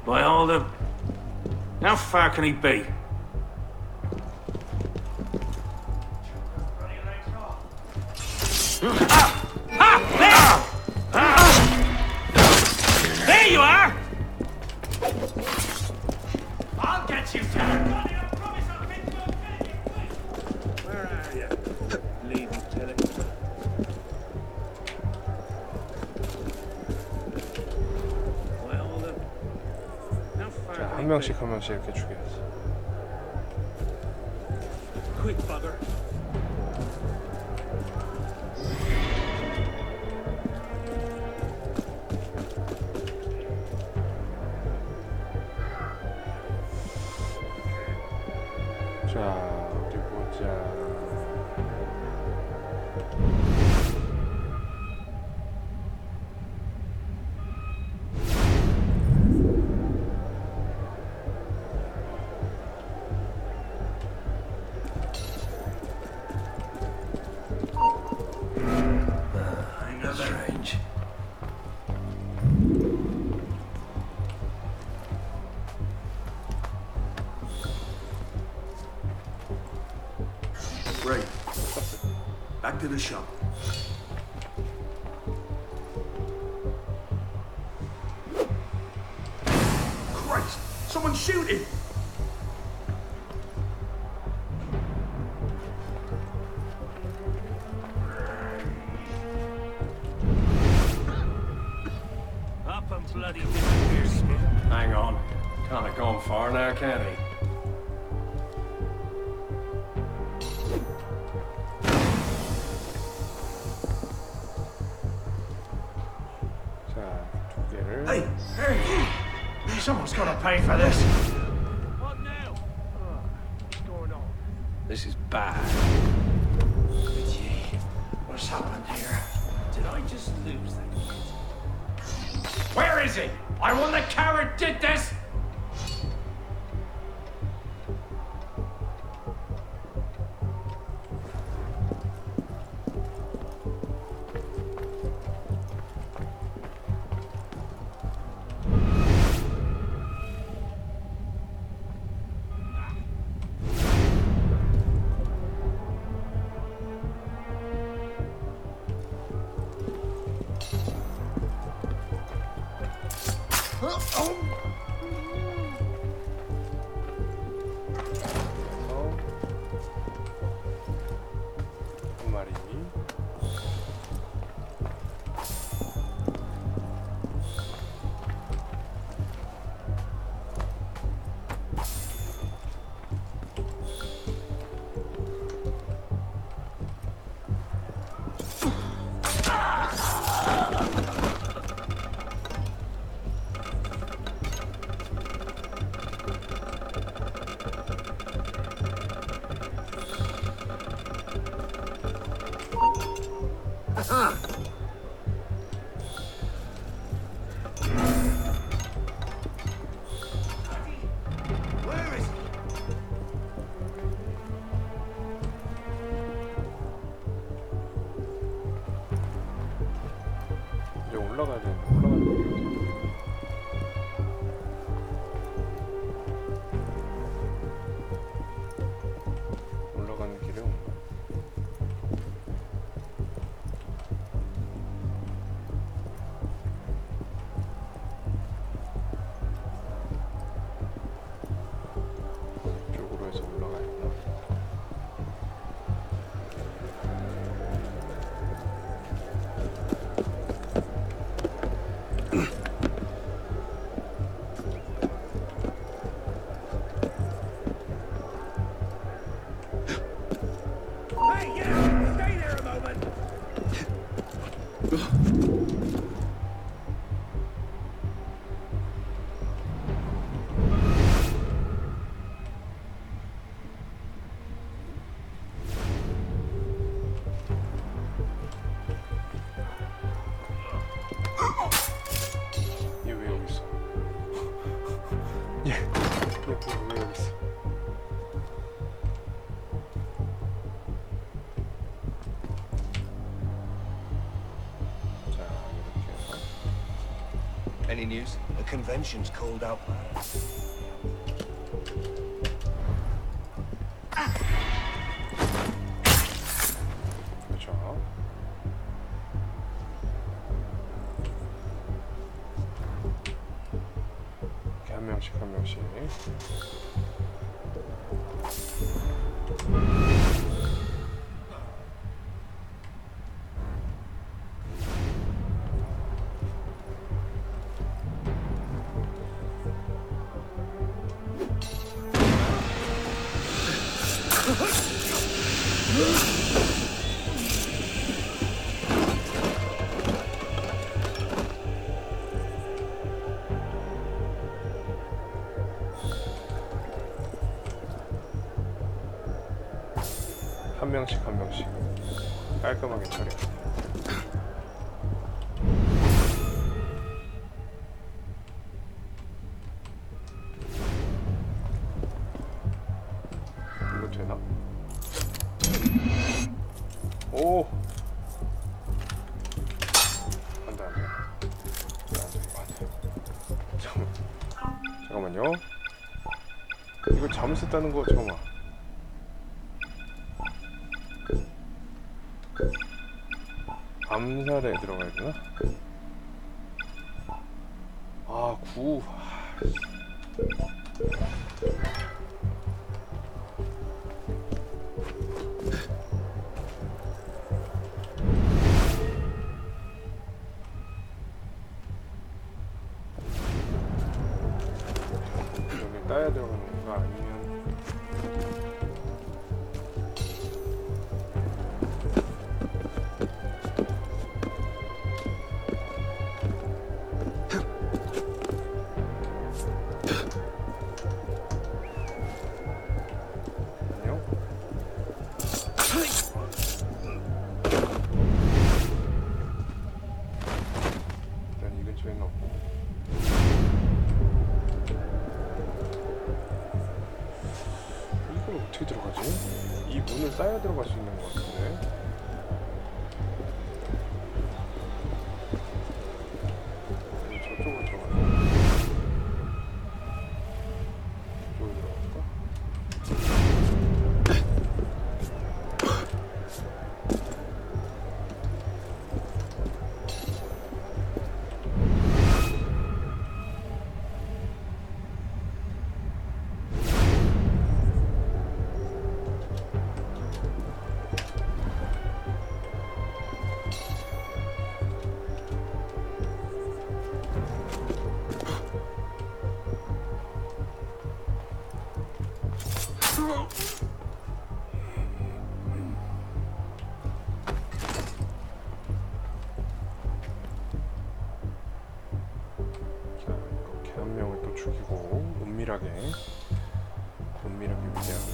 By all the... How far can he be? There you are! I'll get you, Jack! Where are you? Leave him, tell it. Well, how far 자, can 한 명씩 이렇게 죽여야지. Quick, bugger. 자, 어디 보자. Strange. Right. Back to the shop. Christ! Someone's shooting! Up and bloody disappears. Hang on. Can't have gone far now, can he? 자, 두 개를. Hey! Hey! Someone's gotta pay for this. What now? What's going on? This is bad. Gee, what's happened here? Did I just lose that? Where is he? I want the coward did this! 한 마리. convention's called out. 그렇죠. 이렇게 한 명씩 한 명씩. 한 명씩 한 명씩 깔끔하게 처리. 이거 되나? 오! 안돼 안돼. 잠깐만요. 이거 잘못했다는 거 잠깐만. 암살에 들어가야 되나? 아, 9. 여기 따야 들어가는 건가? 아니면 어떻게 들어가지? 이 문을 따야 들어갈 수 있는 것 같은데. 저쪽으로 들어가자. 저쪽으로 들어갈까? 이렇게 한 명을 또 죽이고 은밀하게 위대하게.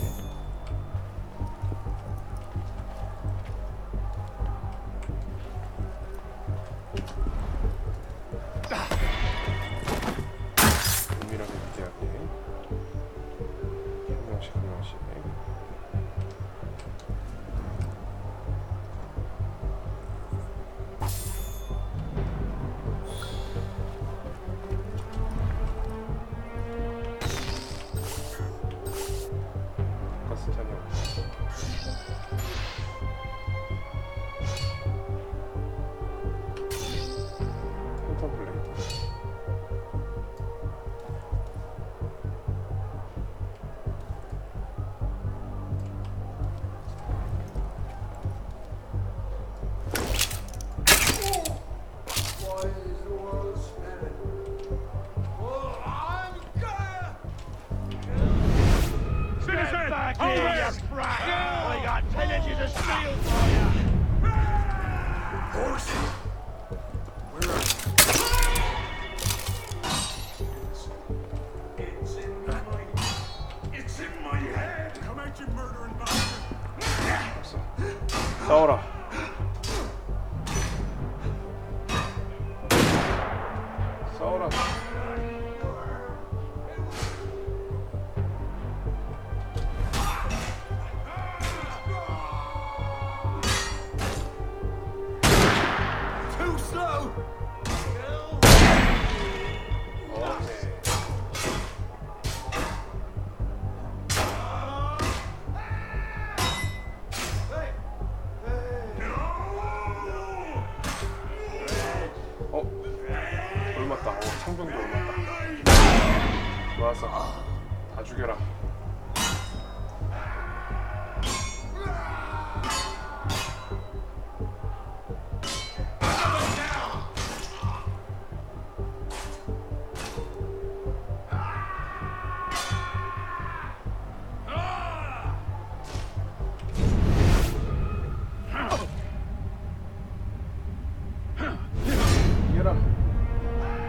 싸워라. 싸워라. Too slow. 좋았어. 다 죽여라.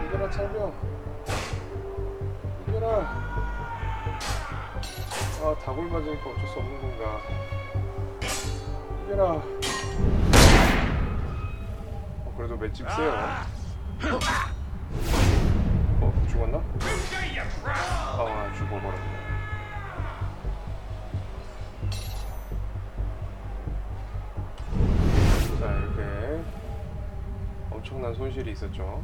이겨라 창병. 이겨라. 아, 다골 맞으니까 어쩔 수 없는 건가. 이겨라. 그래도 맷집 세요. 죽었나? 아, 죽어버렸네. 자, 이렇게 엄청난 손실이 있었죠.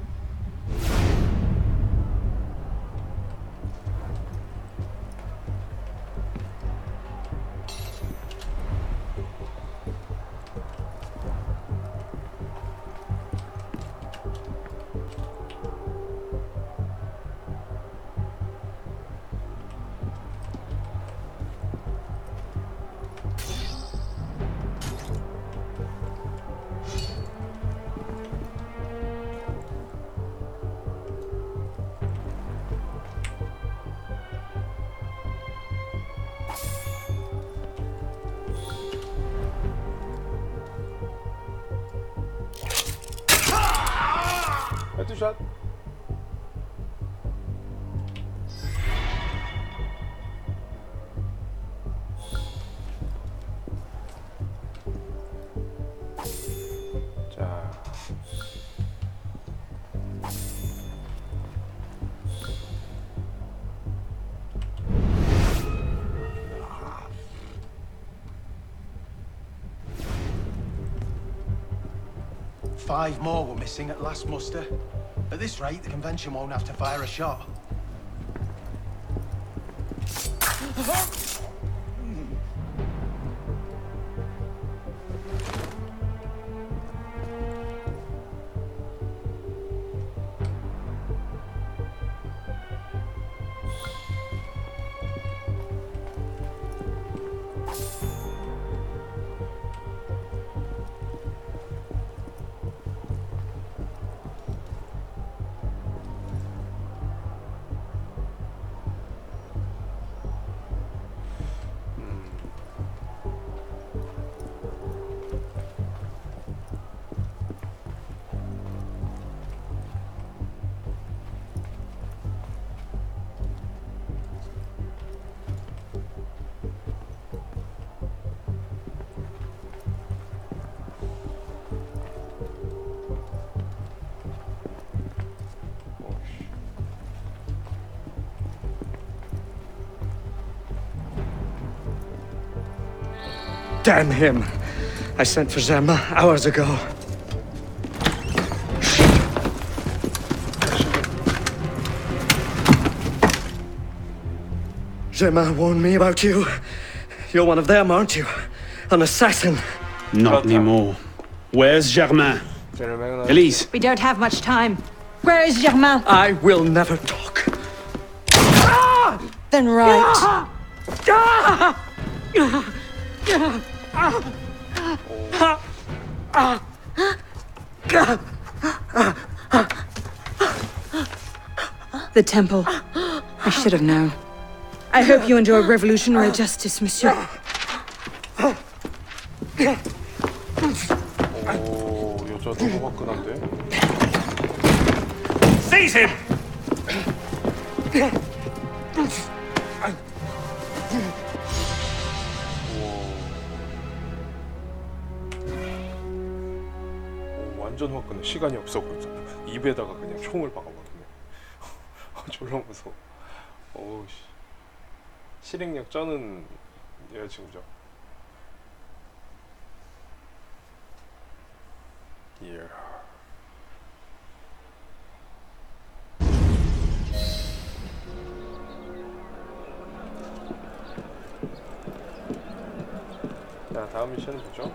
헤드샷. 자, Five more were missing at last muster. At this rate, the convention won't have to fire a shot. Damn him! I sent for Zema hours ago. Zema warned me about you. You're one of them, aren't you? An assassin. Not anymore. Where's Germain? Elise. We don't have much time. Where is Germain? I will never talk. Then right. The temple. I should have known. I hope you enjoy revolutionary justice, monsieur. 오, 여자 너무 화끈한데? Seize him! 완전 화끈해. 시간이 없어 보였어. 입에다가 그냥 총을 박아버리네. 졸라 무서워. 어우 씨. 실행력 쩌는 여자친구죠. 예. 자, 다음 미션은 뭐죠?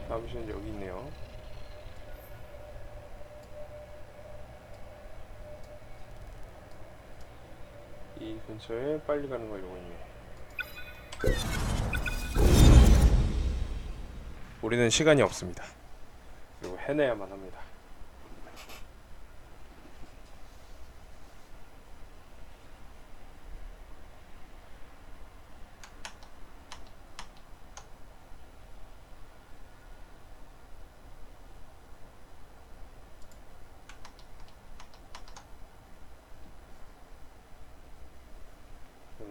다음 미션은 여기 있네요. 이 근처에 빨리 가는 거 요거 있네. 우리는 시간이 없습니다. 그리고 해내야만 합니다.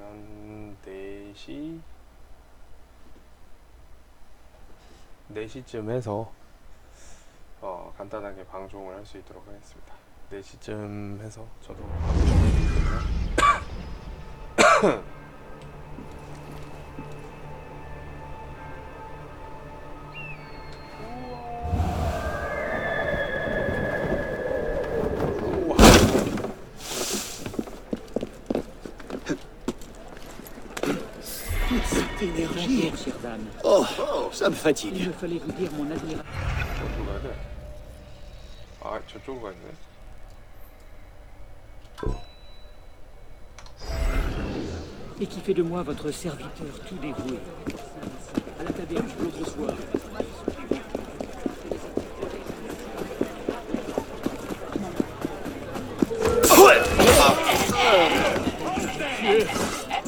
한 4시쯤 해서 간단하게 방송을 할 수 있도록 하겠습니다. 4시쯤 해서 저도 Énergie. Oh, ça me fatigue. Il me fallait vous dire mon admiration. 저쪽으로 가야 돼. 아, 저쪽으로 가야 돼. Et qui fait de moi votre serviteur tout dévoué. À la taverne l'autre soir.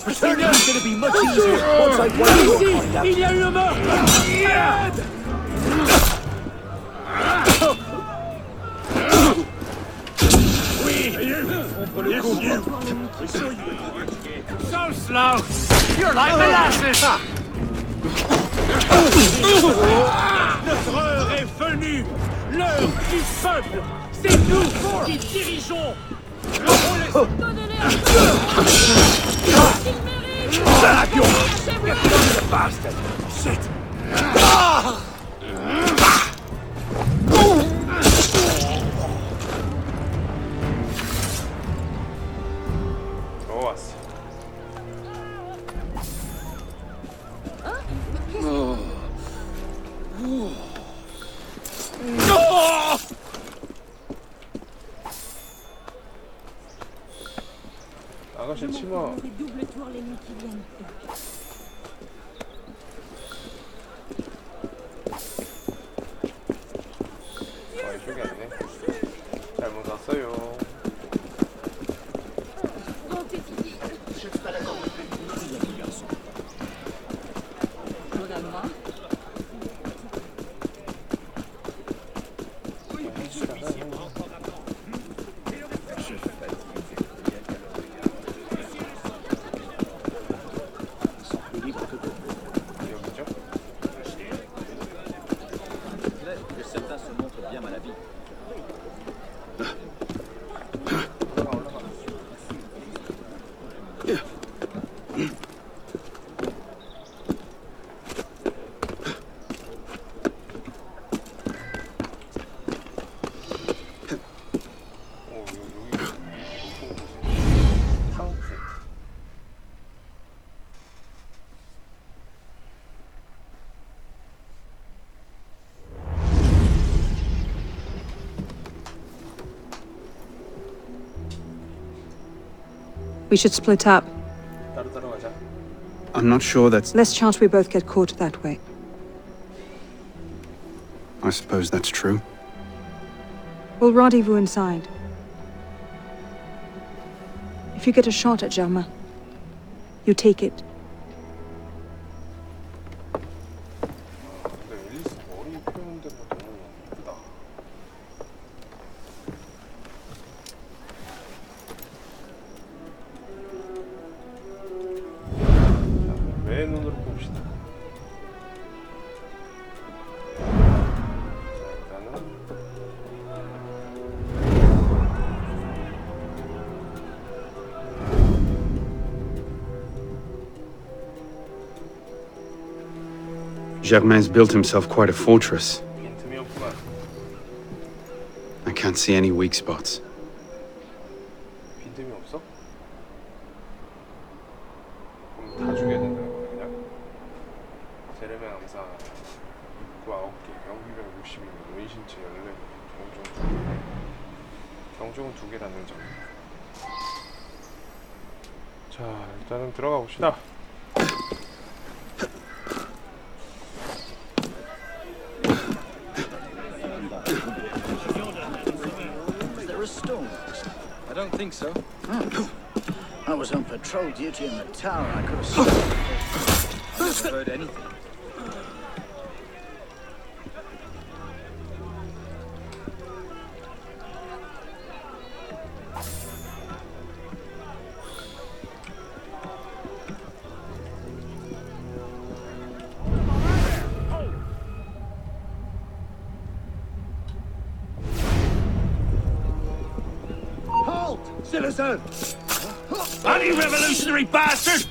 It's gonna be much easier once I find out. Il y a eu un mort. Merde. Oui, contre le coup. So slow. You're like molasses. Notre heure est venue. L'heure du peuple. C'est nous qui dirigeons. Donnez-les un peu. Get the bastard! Shit! 좋았어. 아가씨 치마. 이쪽이 아니네. 잘못 왔어요. We should split up. I'm not sure that's... Less chance we both get caught that way. I suppose that's true. We'll rendezvous inside. If you get a shot at 촨근, you take it. Germain's built himself quite a fortress. I can't see any weak spots. 빈틈이 없어? 그럼 다 죽여야 된다는 거야 그냥? 제레메 암사 입구 9개, 병기병 62명, 원신체 14명, 경종 2개. 경종은 2개라는 점. 자, 일단은 들어가 봅시다. Is there a storm? I don't think so. I was on patrol duty in the tower. I could have sworn. Never heard anything. Citizen! Anti-revolutionary bastard!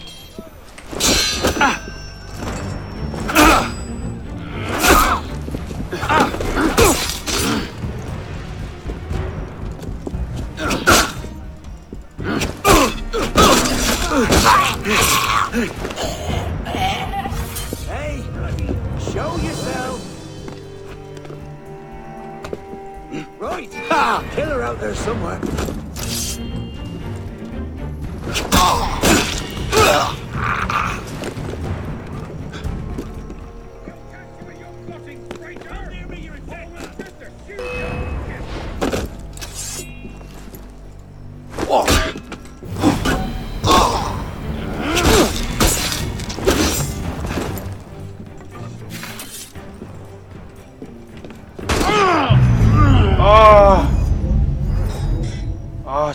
Hey, show yourself. Right. Ha! Killer out there somewhere.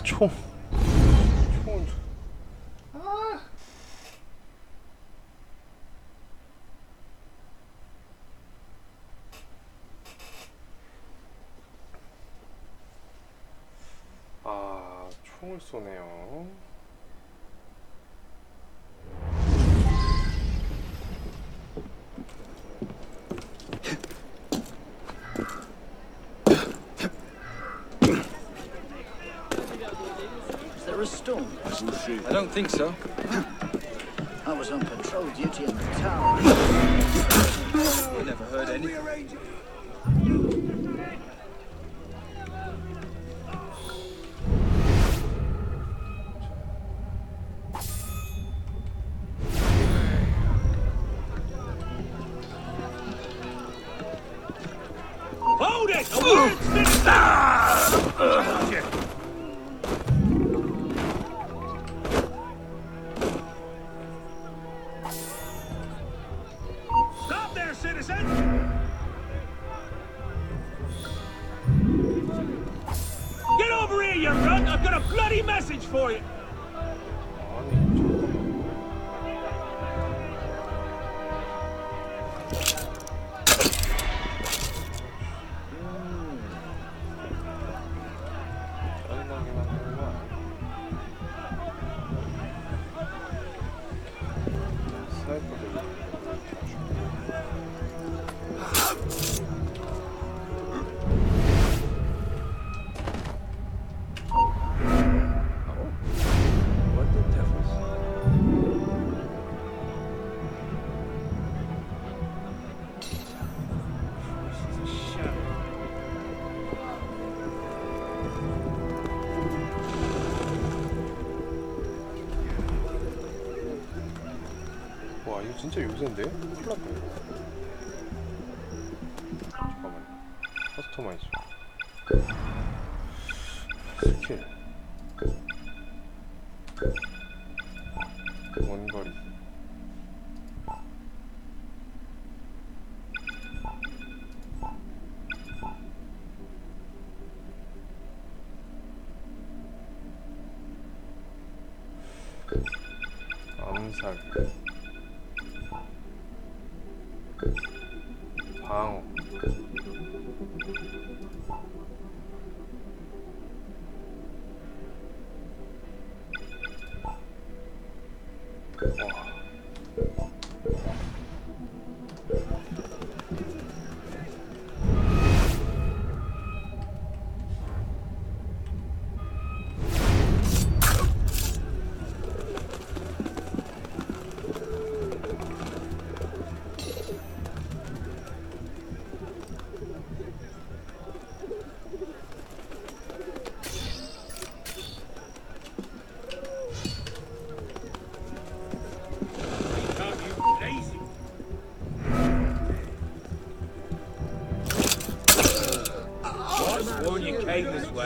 총. 총을 쏘네요. A storm? I don't think so. I was on patrol duty in the tower. Never heard anything. Hold it! Stop there, citizen! Get over here, you runt! I've got a bloody message for you! 와, 이거 진짜 요새인데? 큰일 났다. 잠깐만. 커스터마이즈. 스킬. 원거리. 암살. 방어.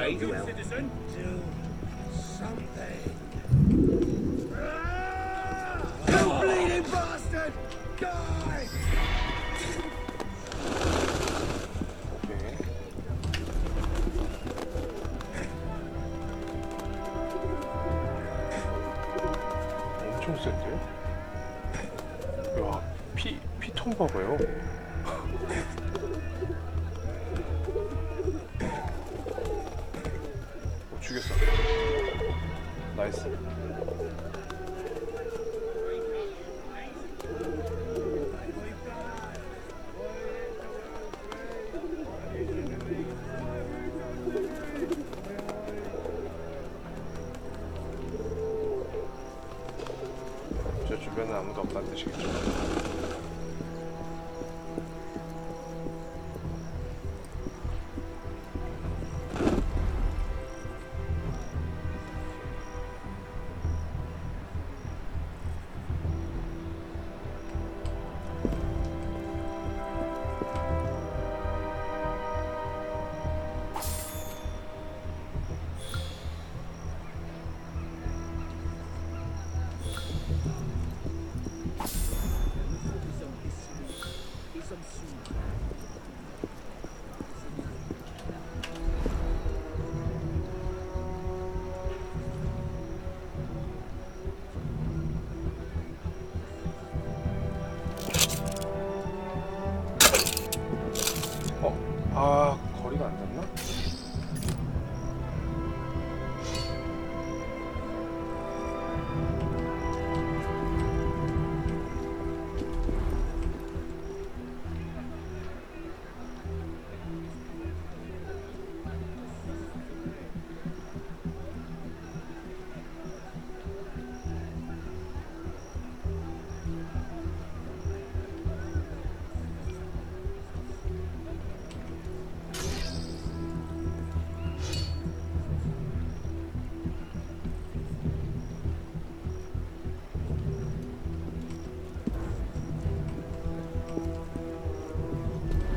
way. Citizen, do something. You bleeding bastard! Die! 엄청 센데? 야, 피통 봐봐요. 죽였어. 나이스. 저 주변에 아무도 없다는 뜻이겠죠. 아, 거리가 안 닿나?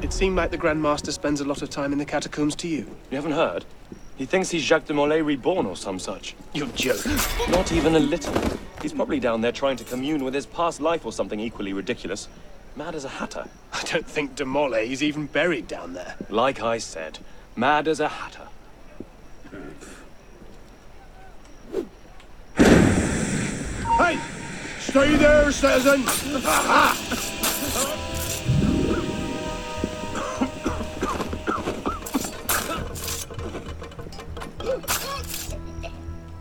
It seemed like the Grand Master spends a lot of time in the catacombs to you. You haven't heard? He thinks he's Jacques de Molay reborn or some such. You're joking. Not even a little. He's probably down there trying to commune with his past life or something equally ridiculous. Mad as a hatter. I don't think de Molay is even buried down there. Like I said, mad as a hatter. Hey! Stay there, citizen!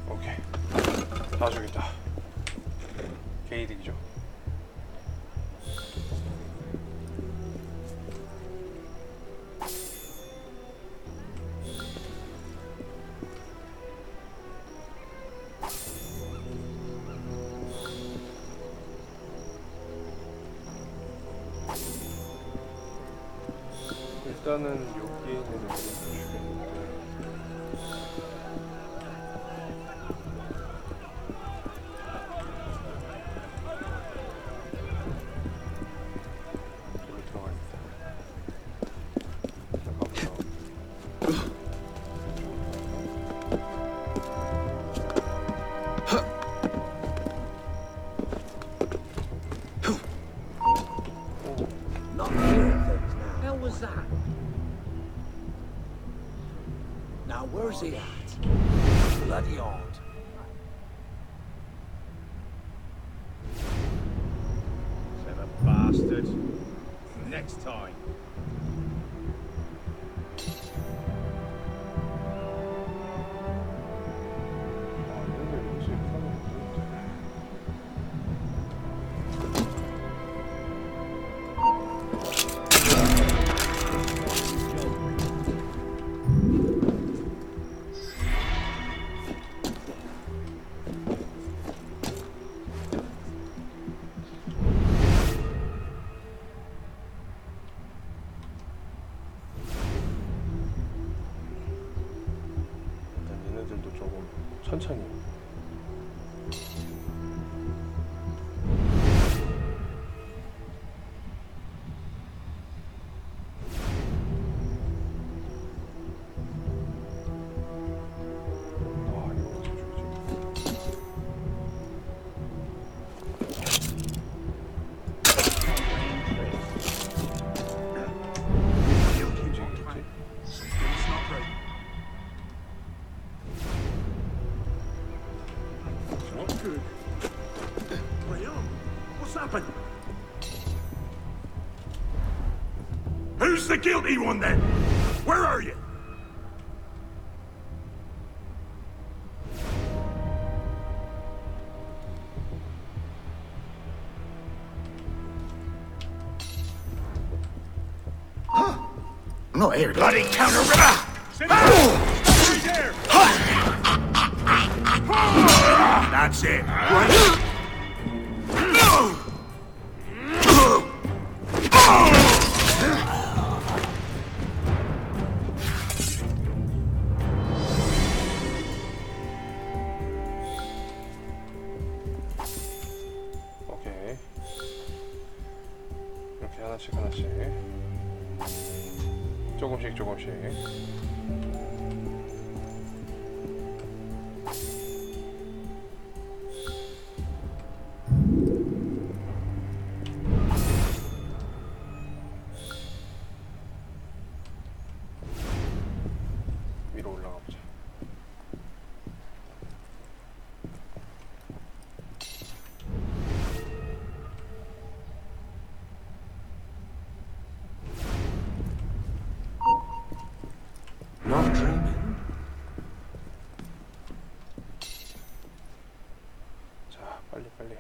오케이. 다 죽였다. 개이득이죠. 일단은 여기에 있는 애들을 죽였는데 여기 들어가 있다. 잠깐만요. Not hearing things now. Hell was that? Now where's he at? Bloody odd. Son of a bastard. Next time. 얘네들도 조금 천천히. What's happened? Who's the guilty one then? Where are you? I'm not here. Bloody counter! That's it. Right. 오케이. 이렇게 하나씩 하나씩. 조금씩 조금씩. 위로 올라가 보자. Not dreaming. 자, 빨리 빨리.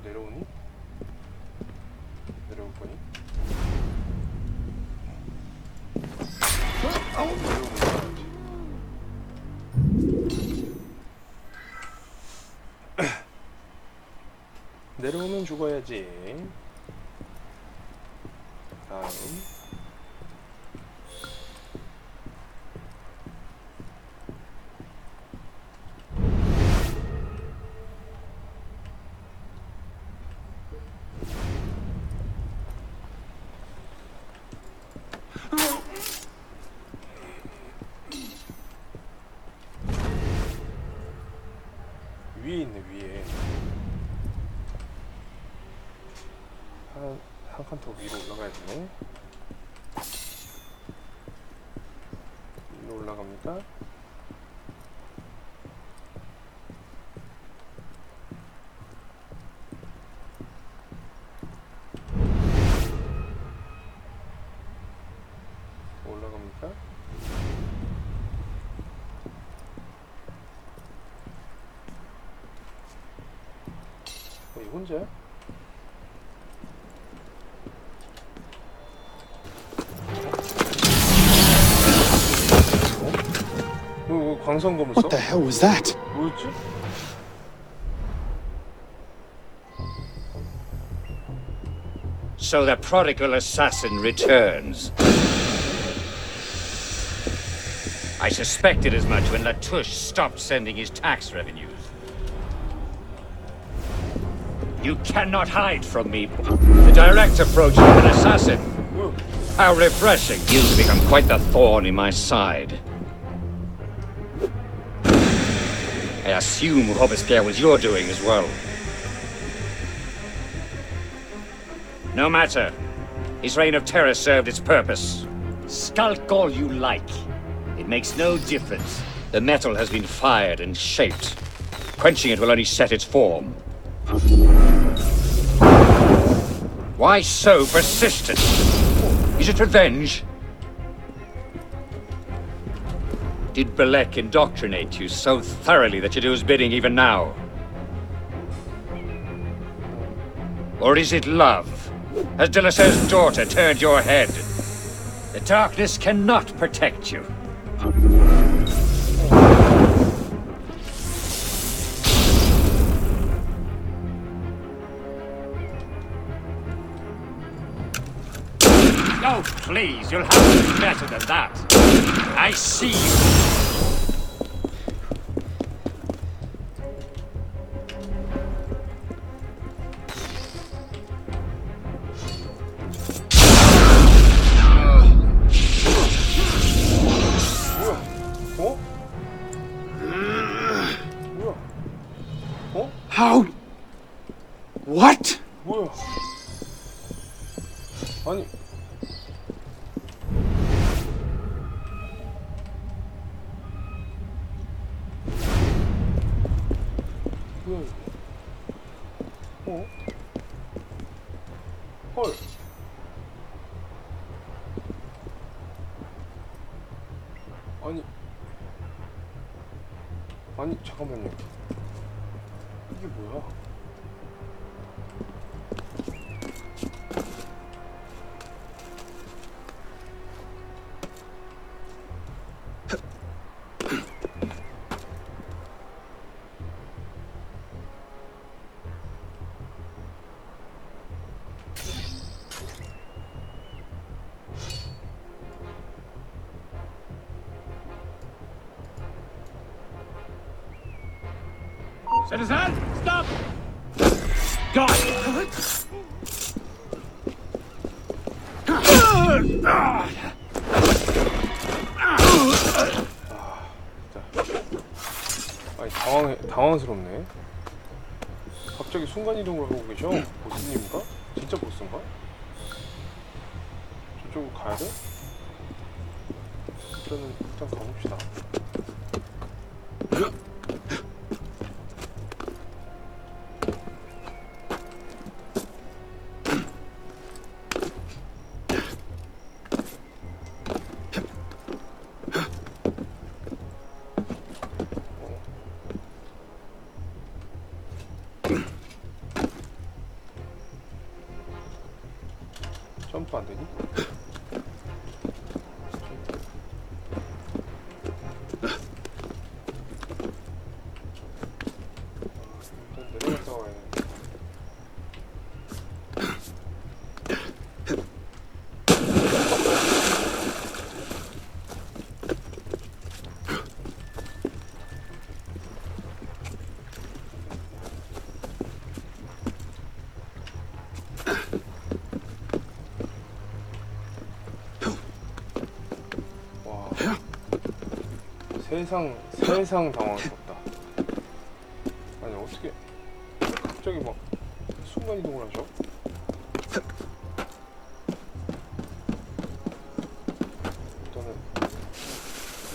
내려오니? 내려올 거니? 내려오면 죽어야지. 다음. 위에 있네, 위에. 한 칸 더 위로 올라가야 되네. 위로 올라갑니다. 올라갑니까? 이 혼자야? 광선검을 써? What the hell was that? 뭐였지? So the prodigal assassin returns. I suspected as much when Latouche stopped sending his tax revenues. You cannot hide from me. The direct approach of an assassin. How refreshing. You've become quite the thorn in my side. I assume Robespierre was your doing as well. No matter. His reign of terror served its purpose. Skulk all you like. It makes no difference. The metal has been fired and shaped. Quenching it will only set its form. Why so persistent? Is it revenge? Did ዄ낳 indoctrinate you so thoroughly that you do his bidding even now? Or is it love? Has de Lassaire's daughter turned your head? The darkness cannot protect you. Oh, please, you'll have to do better than that. I see you. How? What? 뭐야? 아니 뭐야 이거? 어? 헐. 아니 잠깐만요. 이게 뭐야? Citizen, stop! God! 아니 당황스럽네. 갑자기 순간이동을 하고 계셔. 보스님인가? 진짜 보스인가? 저쪽으로 가야 돼? 일단 가봅시다. 점프 안 되니? 일단 내려갔다 와야 돼. 세상 당황스럽다. 아니 어떻게 갑자기 막 순간 이동을 하죠? 일단은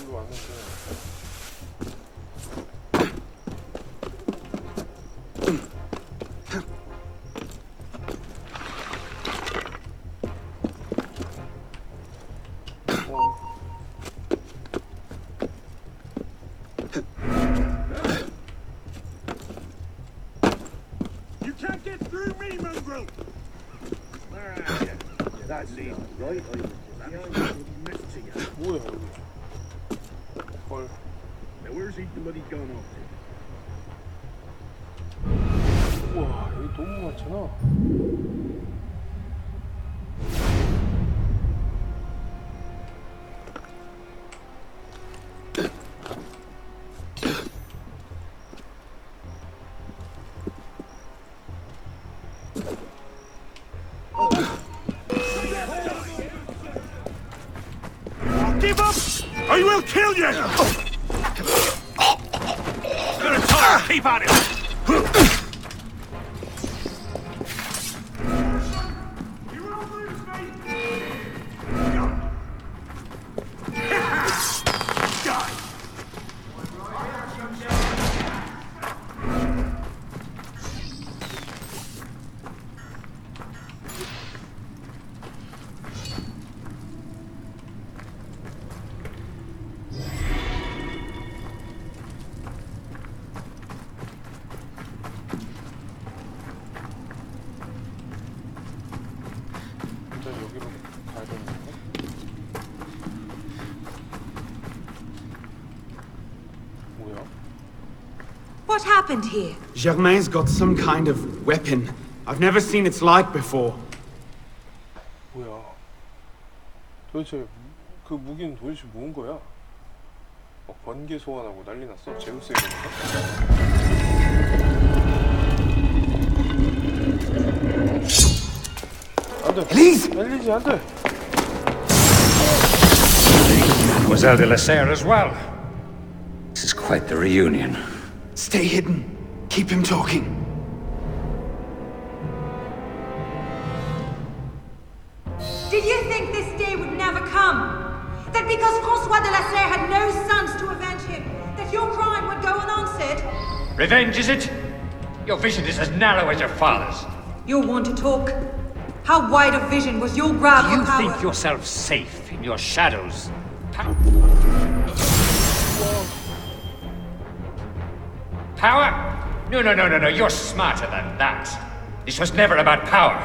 여기 왔는데 뭐야 여기? 헐. 우와 여기 너무 많잖아. Give up! I will kill you! You're a tire, keep at it! What happened here? Germain's got some kind of weapon. I've never seen its like before. 뭐야? 도대체 그 무기는 도대체 뭔 거야? 막 번개 소환하고 난리 났어? 제우스의 건가? 안 돼! Please! 날리지 안 돼! Mademoiselle de la Serre as well. This is quite the reunion. Stay hidden. Keep him talking. That because François de la Serre had no sons to avenge him, that your crime would go unanswered? Revenge, is it? Your vision is as narrow as your father's. You'll want to talk. How wide of vision was your grab Do you for power? think yourself safe in your shadows? Power? No. You're smarter than that. This was never about power.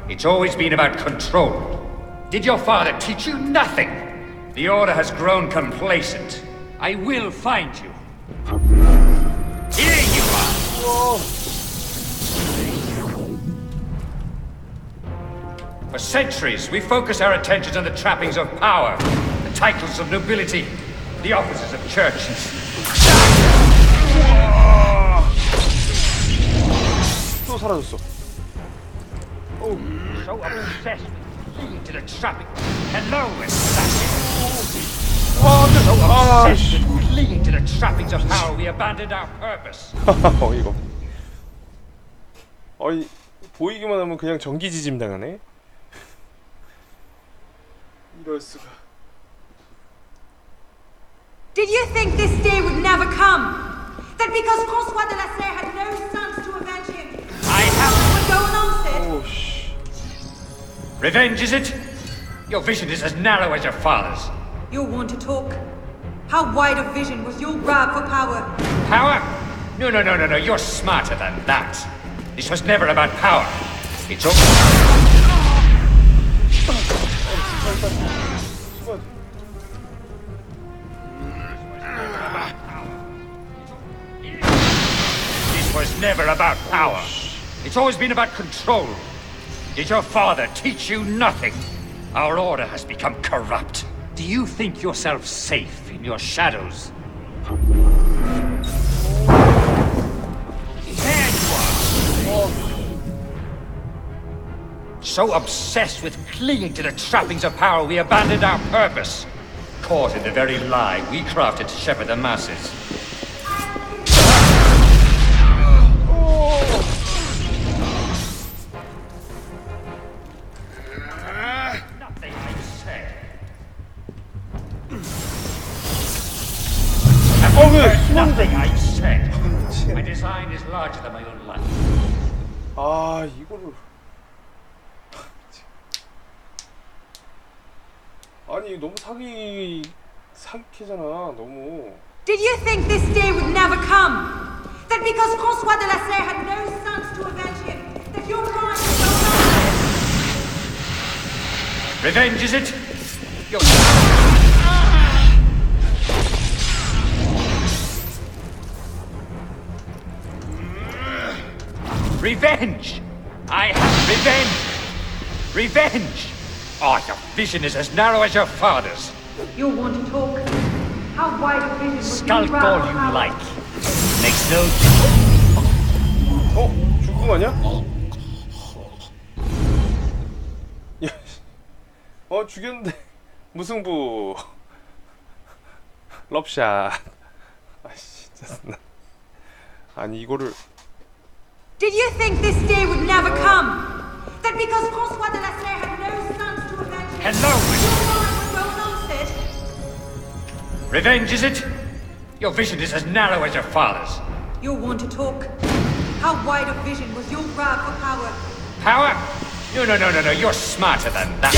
It's always been about control. Did your father teach you nothing? The Order has grown complacent. I will find you. Here you are! For centuries, we focused our attentions on the trappings of power, the titles of nobility, the offices of churches. 또 사라졌어. So obsessed with clinging to the trapping. Hello, assassin. So obsessed with clinging to the trappings of power, we abandoned our purpose. 어이가. 어이 보이기만 하면 그냥 전기지짐 당하네. 이럴 수가. Did you think this day would never come? That because François de la Serre had no sons to avenge him, I have would go unanswered? Oh sh. Revenge, is it? Your vision is as narrow as your father's. You'll want to talk. How wide of vision was your grab for power? Power? No. You're smarter than that. This was never about power. It's all. This was never about power. It's always been about control. Did your father teach you nothing? Our order has become corrupt. Do you think yourself safe in your shadows? There you are! So obsessed with clinging to the trappings of power, we abandoned our purpose. Caught in the very lie we crafted to shepherd the masses. Nothing I said. Nothing I said. My design is larger than my own life. 아 이거를. 아니 너무 사기캐잖아 너무. Did you think this day would never come? That because François de la Serre had no sons to avenge him, that your crime would go unanswered? Revenge, is it? Your... Revenge! I have revenge! Revenge! Oh, your vision is as narrow as your father's. You'll want to talk. How wide of vision was Skulk your all grab you for power? like. Makes no difference. 죽은 거 아니야? 야, 죽였는데 무승부. 럽샷. 아씨 진짜. 아니 이거를. Did you think this day would never come? That because François de la Serre had no sons to avenge him, Hello, your crime would go unanswered? Revenge, is it? Your vision is as narrow as your father's. You'll want to talk. How wide of vision was your grab for power? Power? No. You're smarter than that.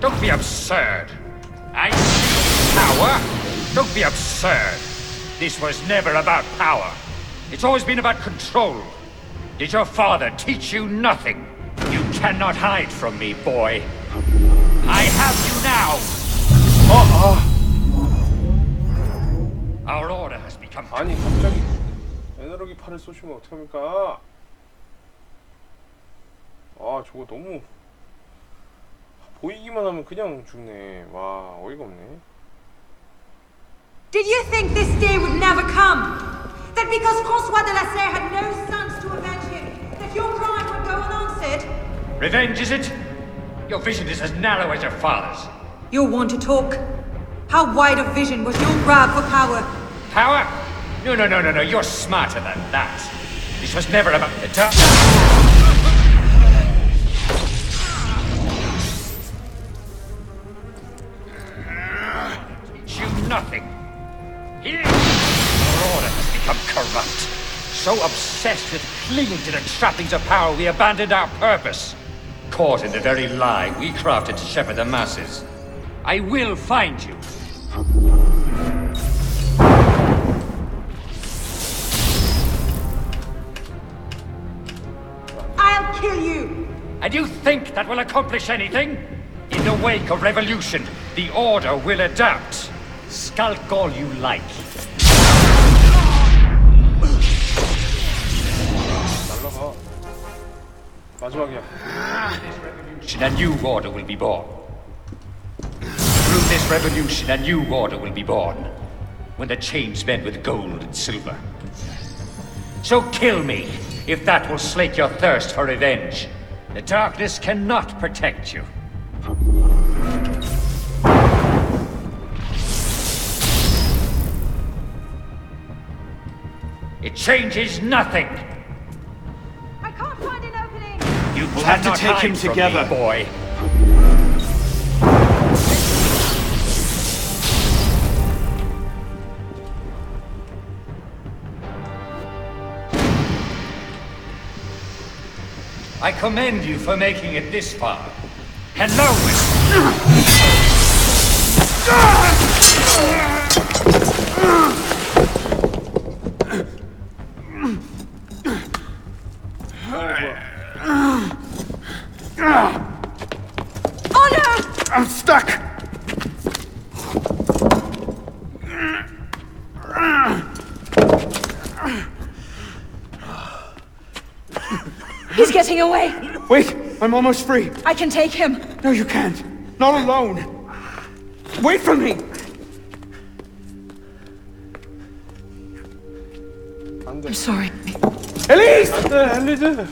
Don't be absurd. I see power. Don't be absurd. This was never about power. It's always been about control. Did your father teach you nothing? You cannot hide from me, boy. I have you now. Our order has become. 아니 갑자기 에너지 팔을 쏘시면 어떡합니까? 아 저거 너무 보이기만 하면 그냥 죽네. 와 어이가 없네. Did you think this day would never come? That because François de la Serre had no sons to avenge him, that your crime would go unanswered? Revenge, is it? Your vision is as narrow as your father's. You'll want to talk. How wide of vision was your grab for power? Power? No. You're smarter than that. This was never about the dark. Teach you nothing. Here, our order has become corrupt. So obsessed with clinging to the trappings of power, we abandoned our purpose. Caught in the very lie we crafted to shepherd the masses. I will find you. I'll kill you! And you think that will accomplish anything? In the wake of revolution, the order will adapt. Skulk all you like. 마지막이야. A new order will be born. Through this revolution, a new order will be born. When the chains bend with gold and silver. So kill me, if that will slake your thirst for revenge. The darkness cannot protect you. It changes nothing. I can't find an opening. You We'll have to cannot take hide him from together. me, boy. I commend you for making it this far. Hello, Oh no! I'm stuck! He's getting away! Wait, I'm almost free. I can take him. No, you can't. Not alone. Wait for me. I'm sorry. Elise! 엘리즈.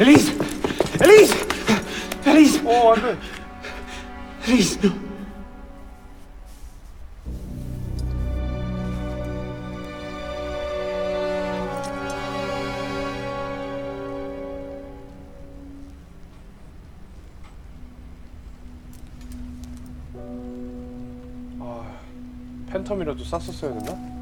Elise! Elise! Elise! 어, 안 돼. Elise, no. 팬텀이라도 쌌었어야 됐나?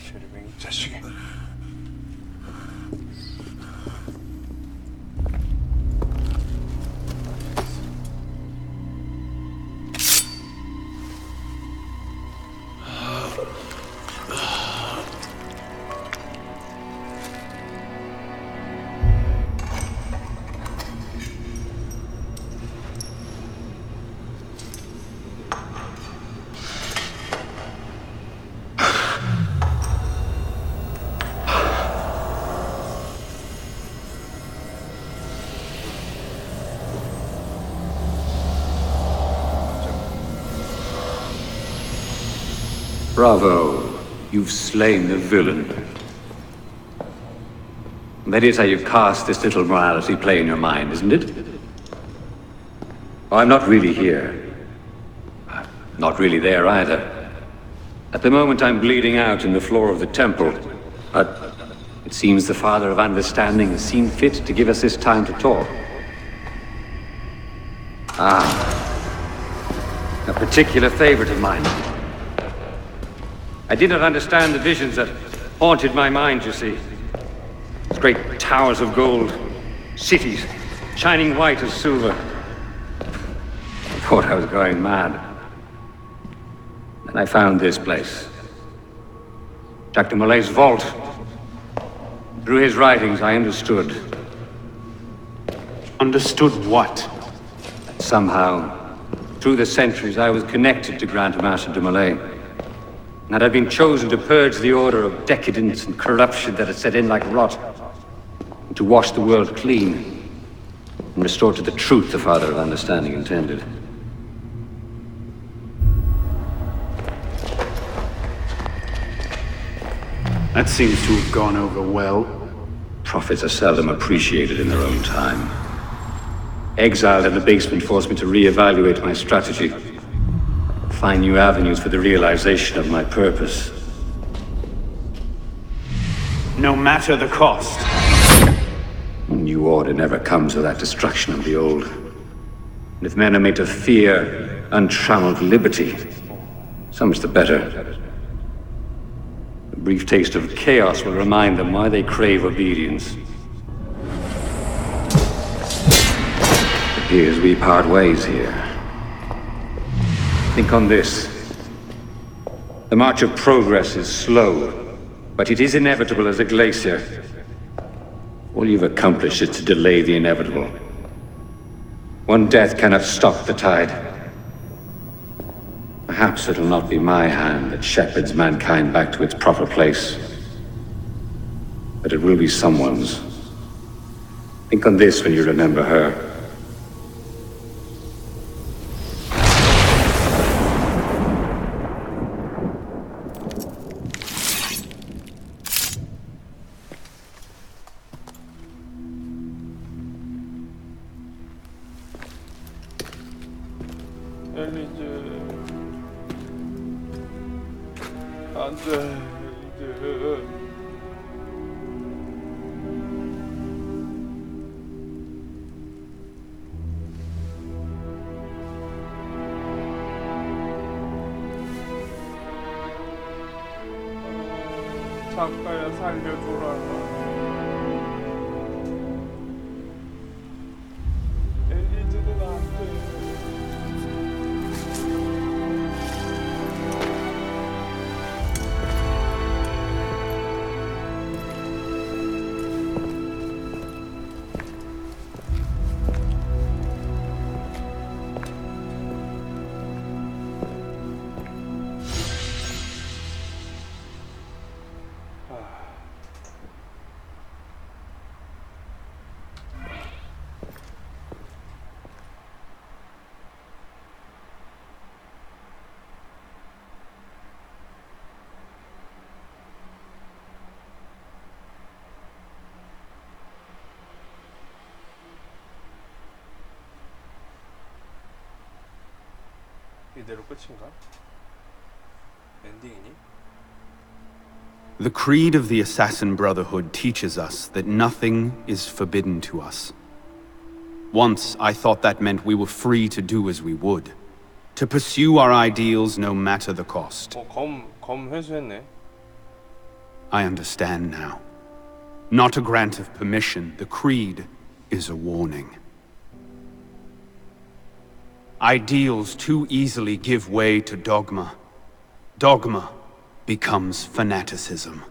제리맹이 자식이. Bravo. You've slain the villain. That is how you cast this little morality play in your mind, isn't it? Oh, I'm not really here. Not really there either. At the moment I'm bleeding out in the floor of the temple. But it seems the Father of Understanding has seen fit to give us this time to talk. Ah. A particular favorite of mine. I did not understand the visions that haunted my mind, you see. Great towers of gold, cities, shining white as silver. I thought I was going mad. Then I found this place. Jacques de Molay's vault, Through his writings, I understood. Understood what? Somehow, through the centuries, I was connected to Grand Master de Molay. And that I'd been chosen to purge the order of decadence and corruption that had set in like rot, and to wash the world clean, and restore to the truth the Father of Understanding intended. That seems to have gone over well. Prophets are seldom appreciated in their own time. Exiled in the basement forced me to reevaluate my strategy, find new avenues for the realization of my purpose. No matter the cost. A new order never comes without destruction of the old. And if men are made to fear untrammeled liberty, so much the better. A brief taste of chaos will remind them why they crave obedience. It appears we part ways here. Think on this. The march of progress is slow, but it is inevitable as a glacier. All you've accomplished is to delay the inevitable. One death cannot stop the tide. Perhaps it'll not be my hand that shepherds mankind back to its proper place, but it will be someone's. Think on this when you remember her. 엘리즈 안돼 이제 작가야 살려줘라. 엘리즈는 안돼. 이대로 끝인가? 엔딩이니? The creed of the Assassin Brotherhood teaches us that nothing is forbidden to us. Once, I thought that meant we were free to do as we would, to pursue our ideals no matter the cost. 검 회수했네. I understand now. Not a grant of permission, the creed is a warning. Ideals too easily give way to dogma. Dogma becomes fanaticism.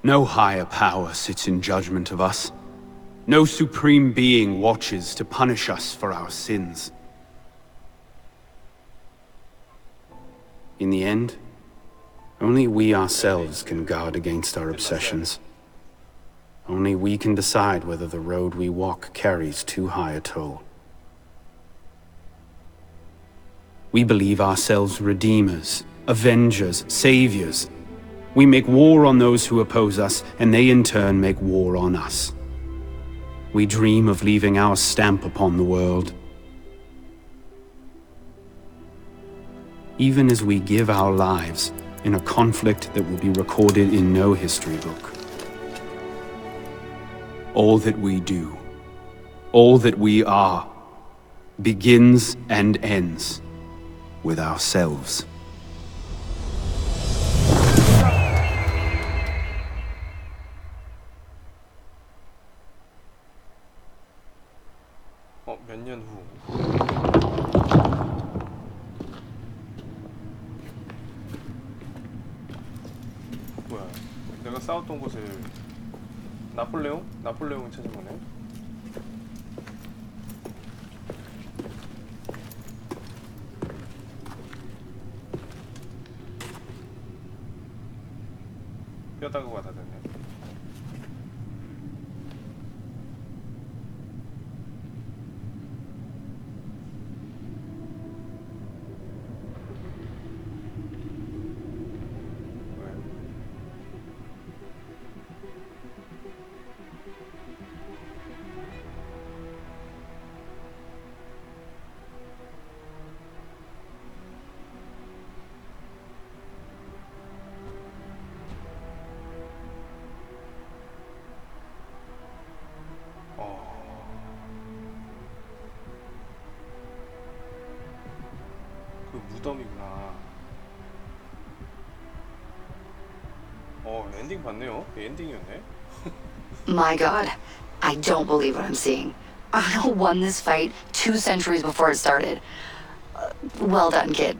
No higher power sits in judgment of us. No supreme being watches to punish us for our sins. In the end, only we ourselves can guard against our obsessions. Only we can decide whether the road we walk carries too high a toll. We believe ourselves redeemers, avengers, saviors. We make war on those who oppose us, and they in turn make war on us. We dream of leaving our stamp upon the world. Even as we give our lives in a conflict that will be recorded in no history book. All that we do, all that we are, begins and ends with ourselves. 몇 년 후. 뭐야? 싸웠던 곳을 나폴레옹을 찾은 거네. 뼈다구가 다 됐네. 무덤이구나. 엔딩 봤네요. 엔딩이었네. My God, I don't believe what I'm seeing. Arno won this fight 2 centuries before it started. Well done, kid.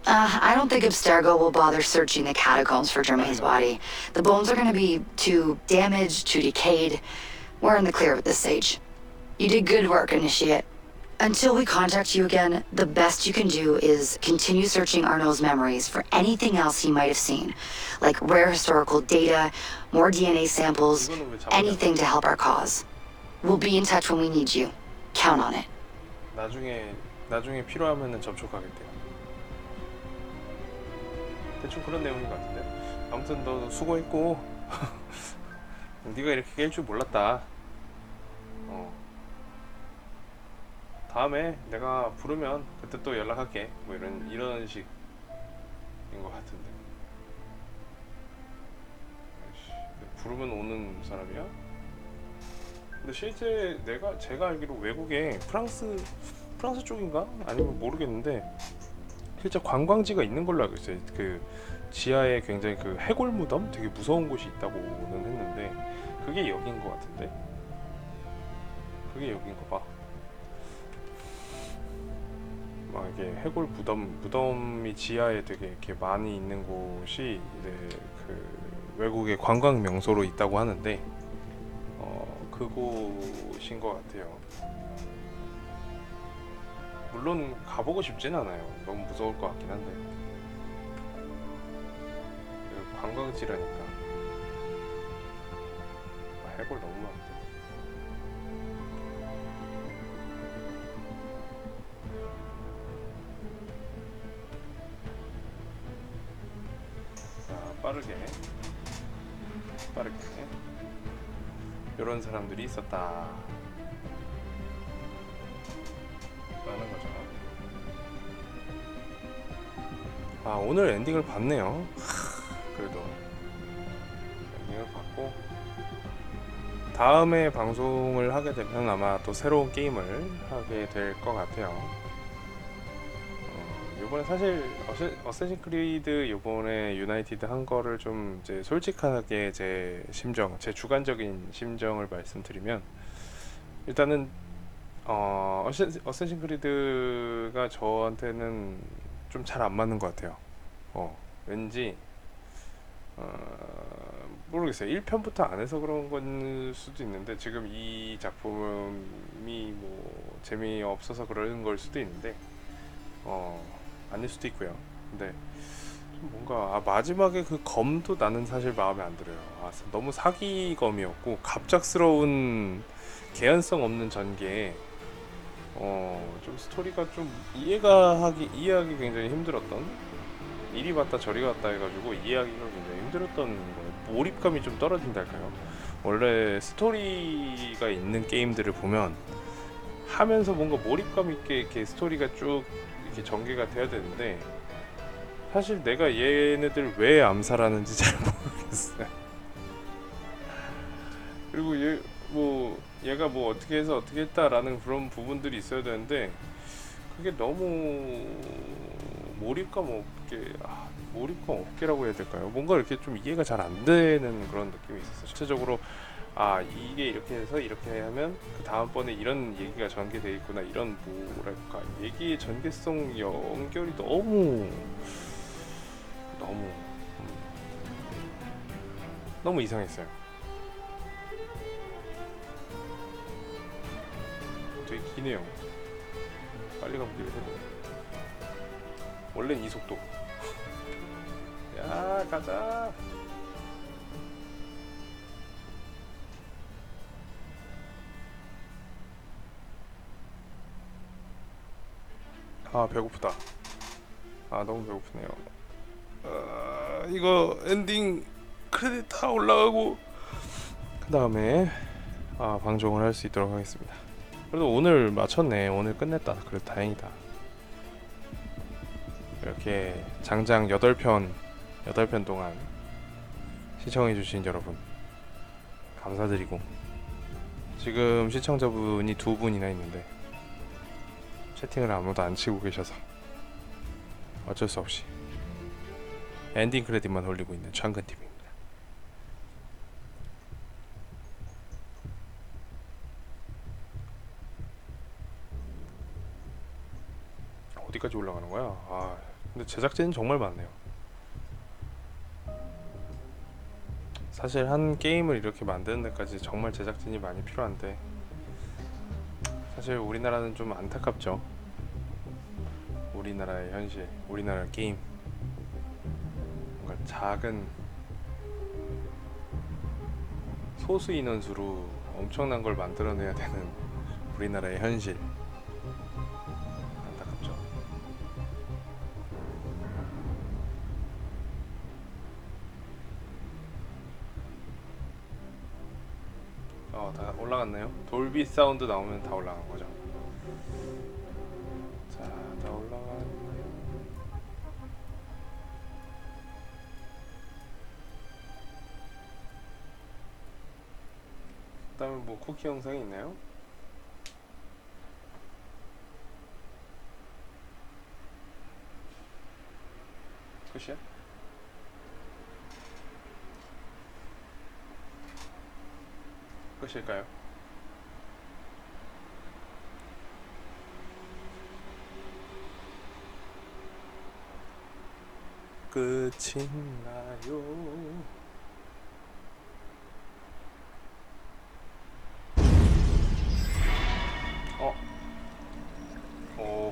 I don't think Abstergo will bother searching the catacombs for Germain's body. The bones are going to be too damaged, too decayed. We're in the clear at this stage. You did good work, Initiate. Until we contact you again, the best you can do is continue searching Arno's memories for anything else he might have seen, like rare historical data, more DNA samples, anything to help our cause. We'll be in touch when we need you. Count on it. 나중에 필요하면은 접촉하겠대요. 대충 그런 내용인 것 같은데. 아무튼 너 수고했고 네가 이렇게 깰 줄 몰랐다. 다음에 내가 부르면 그때 또 연락할게. 뭐 이런 식인 것 같은데. 부르면 오는 사람이야? 근데 실제 제가 알기로 외국에 프랑스 쪽인가? 아니면 모르겠는데 실제 관광지가 있는 걸로 알고 있어요. 그 지하에 굉장히 그 해골 무덤? 되게 무서운 곳이 있다고는 했는데 그게 여긴 것 같은데. 그게 여긴가 봐. 막 이게 해골 무덤이 지하에 되게 이렇게 많이 있는 곳이 이제 그 외국의 관광 명소로 있다고 하는데 그곳인 것 같아요. 물론 가보고 싶진 않아요. 너무 무서울 것 같긴 한데 관광지라니까. 해골 너무 많은데. 빠르게 이런 사람들이 있었다 라는 거죠. 오늘 엔딩을 봤네요. 그래도 엔딩을 봤고 다음에 방송을 하게 되면 아마 또 새로운 게임을 하게 될 것 같아요. 요번에 사실 어쌔신 크리드 요번에 유나이티드 한 거를 좀 이제 솔직하게 제 주관적인 심정을 말씀드리면 일단은 어쌔신 크리드가 저한테는 좀 잘 안 맞는 것 같아요. 왠지 모르겠어요. 1편부터 안 해서 그런 건 수도 있는데 지금 이 작품이 뭐 재미없어서 그런 걸 수도 있는데 아닐 수도 있고요. 근데 좀 뭔가 마지막에 그 검도 나는 사실 마음에 안 들어요. 너무 사기검이었고 갑작스러운 개연성 없는 전개에 좀 스토리가 좀 이해하기 굉장히 힘들었던, 이리 갔다 저리 갔다 해가지고 이해하기가 굉장히 힘들었던 거예요. 몰입감이 좀 떨어진달까요. 원래 스토리가 있는 게임들을 보면 하면서 뭔가 몰입감 있게 이렇게 스토리가 쭉 이렇게 전개가 돼야 되는데 사실 내가 얘네들 왜 암살하는지 잘 모르겠어요. 그리고 얘가 뭐 어떻게 해서 어떻게 했다라는 그런 부분들이 있어야 되는데 그게 너무 몰입감 없게라고 해야 될까요? 뭔가 이렇게 좀 이해가 잘 안 되는 그런 느낌이 있었어요. 전체적으로 이게 이렇게 해서 이렇게 하면 그 다음번에 이런 얘기가 전개돼 있구나, 이런 뭐랄까 얘기의 전개성 연결이 너무 너무 이상했어요. 되게 기네요. 빨리 가보기로 해도. 원래는 이 속도. 야, 가자. 아, 배고프다. 아, 너무 배고프네요. 이거 엔딩 크레딧 다 올라가고 그 다음에 방송을 할 수 있도록 하겠습니다. 그래도 오늘 마쳤네. 오늘 끝냈다. 그래도 다행이다. 이렇게 장장 8편 동안 시청해주신 여러분 감사드리고, 지금 시청자분이 2분이나 있는데 채팅을 아무도 안 치고 계셔서 어쩔 수 없이 엔딩 크레딧만 올리고 있는 촨근TV입니다. 어디까지 올라가는 거야? 아, 근데 제작진은 정말 많네요. 사실 한 게임을 이렇게 만드는 데까지 정말 제작진이 많이 필요한데, 사실 우리나라는 좀 안타깝죠. 우리나라의 현실, 우리나라 게임, 뭔가 작은 소수 인원수로 엄청난 걸 만들어내야 되는 우리나라의 현실, 안타깝죠. 다 올라갔나요? 돌비 사운드 나오면 다 올라간 거죠. 자, 다 올라갔나요? 그 다음에 뭐 쿠키 영상이 있나요? 끝이야? 끝일까요? 끝인가요?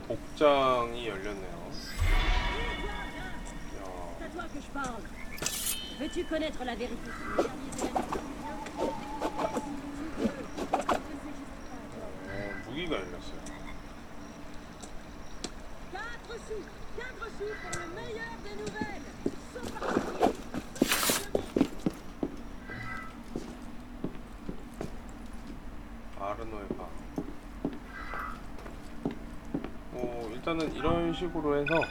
복장이 열렸네요. C'est à toi que je parle. Veux-tu connaître la vérité? 무기가 열렸어요. 4 sous pour le meilleur des nouvelles. Sans partir. 아르노의 방. 일단은 이런 식으로 해서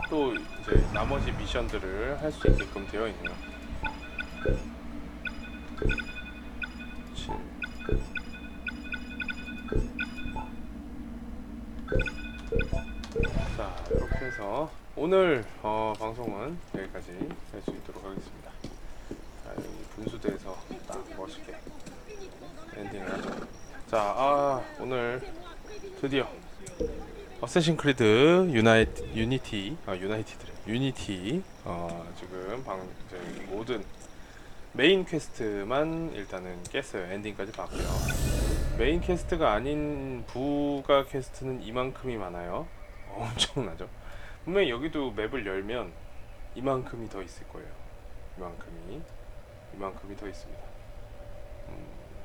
또 이제 나머지 미션들을 할 수 있게끔 되어 있네요. 7. 자, 이렇게 해서 오늘 방송은 여기까지 할 수 있도록 하겠습니다. 자, 여기 분수대에서 딱 멋있게 엔딩을 하죠. 자, 오늘 드디어 어쌔신 크리드 유니티 지금 이제 모든 메인 퀘스트만 일단은 깼어요. 엔딩까지 봤고요. 메인 퀘스트가 아닌 부가 퀘스트는 이만큼이 많아요. 엄청나죠? 분명히 여기도 맵을 열면 이만큼이 더 있을 거예요. 이만큼이 더 있습니다.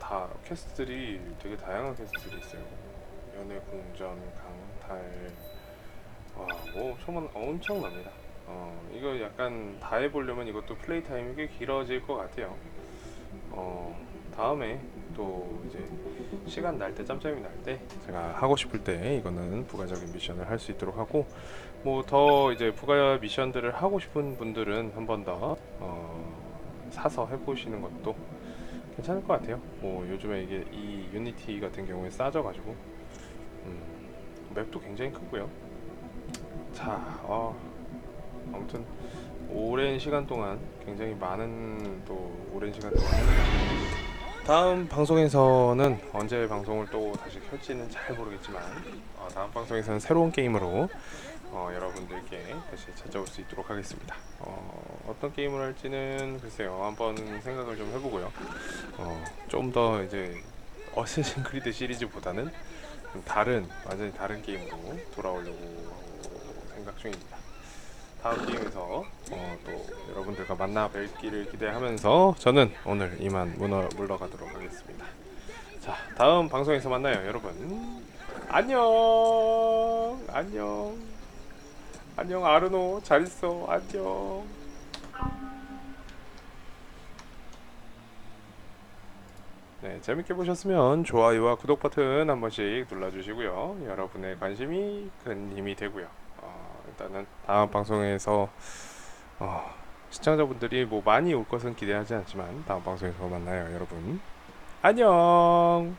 다 퀘스트들이 되게 다양한 퀘스트들이 있어요. 연애 궁전, 강탈, 와, 뭐 엄청납니다. 이거 약간 다 해보려면 이것도 플레이 타임이 꽤 길어질 것 같아요. 다음에 또 이제 시간 날 때, 짬짬이 날 때 제가 하고 싶을 때 이거는 부가적인 미션을 할 수 있도록 하고, 뭐 더 이제 부가 미션들을 하고 싶은 분들은 한 번 더 사서 해보시는 것도 괜찮을 것 같아요. 뭐 요즘에 이게 이 유니티 같은 경우에 싸져가지고 맵도 굉장히 크고요. 자, 아무튼 오랜 시간 동안 굉장히 많은 또 오랜 시간 동안 다음 방송에서는 언제 방송을 또 다시 켤지는 잘 모르겠지만 다음 방송에서는 새로운 게임으로 여러분들께 다시 찾아올 수 있도록 하겠습니다. 어떤 게임을 할지는 글쎄요, 한번 생각을 좀 해보고요. 좀 더 이제 어쌔신 크리드 시리즈보다는 좀 완전히 다른 게임으로 돌아오려고 생각 중입니다. 다음 게임에서 또 여러분들과 만나 뵐기를 기대하면서 저는 오늘 이만 물러가도록 하겠습니다. 자, 다음 방송에서 만나요, 여러분. 안녕. 안녕 아르노, 잘 있어. 안녕. 네, 재밌게 보셨으면 좋아요와 구독 버튼 한 번씩 눌러주시고요. 여러분의 관심이 큰 힘이 되고요. 일단은 다음 방송에서 시청자분들이 뭐 많이 올 것은 기대하지 않지만 다음 방송에서 만나요, 여러분. 안녕.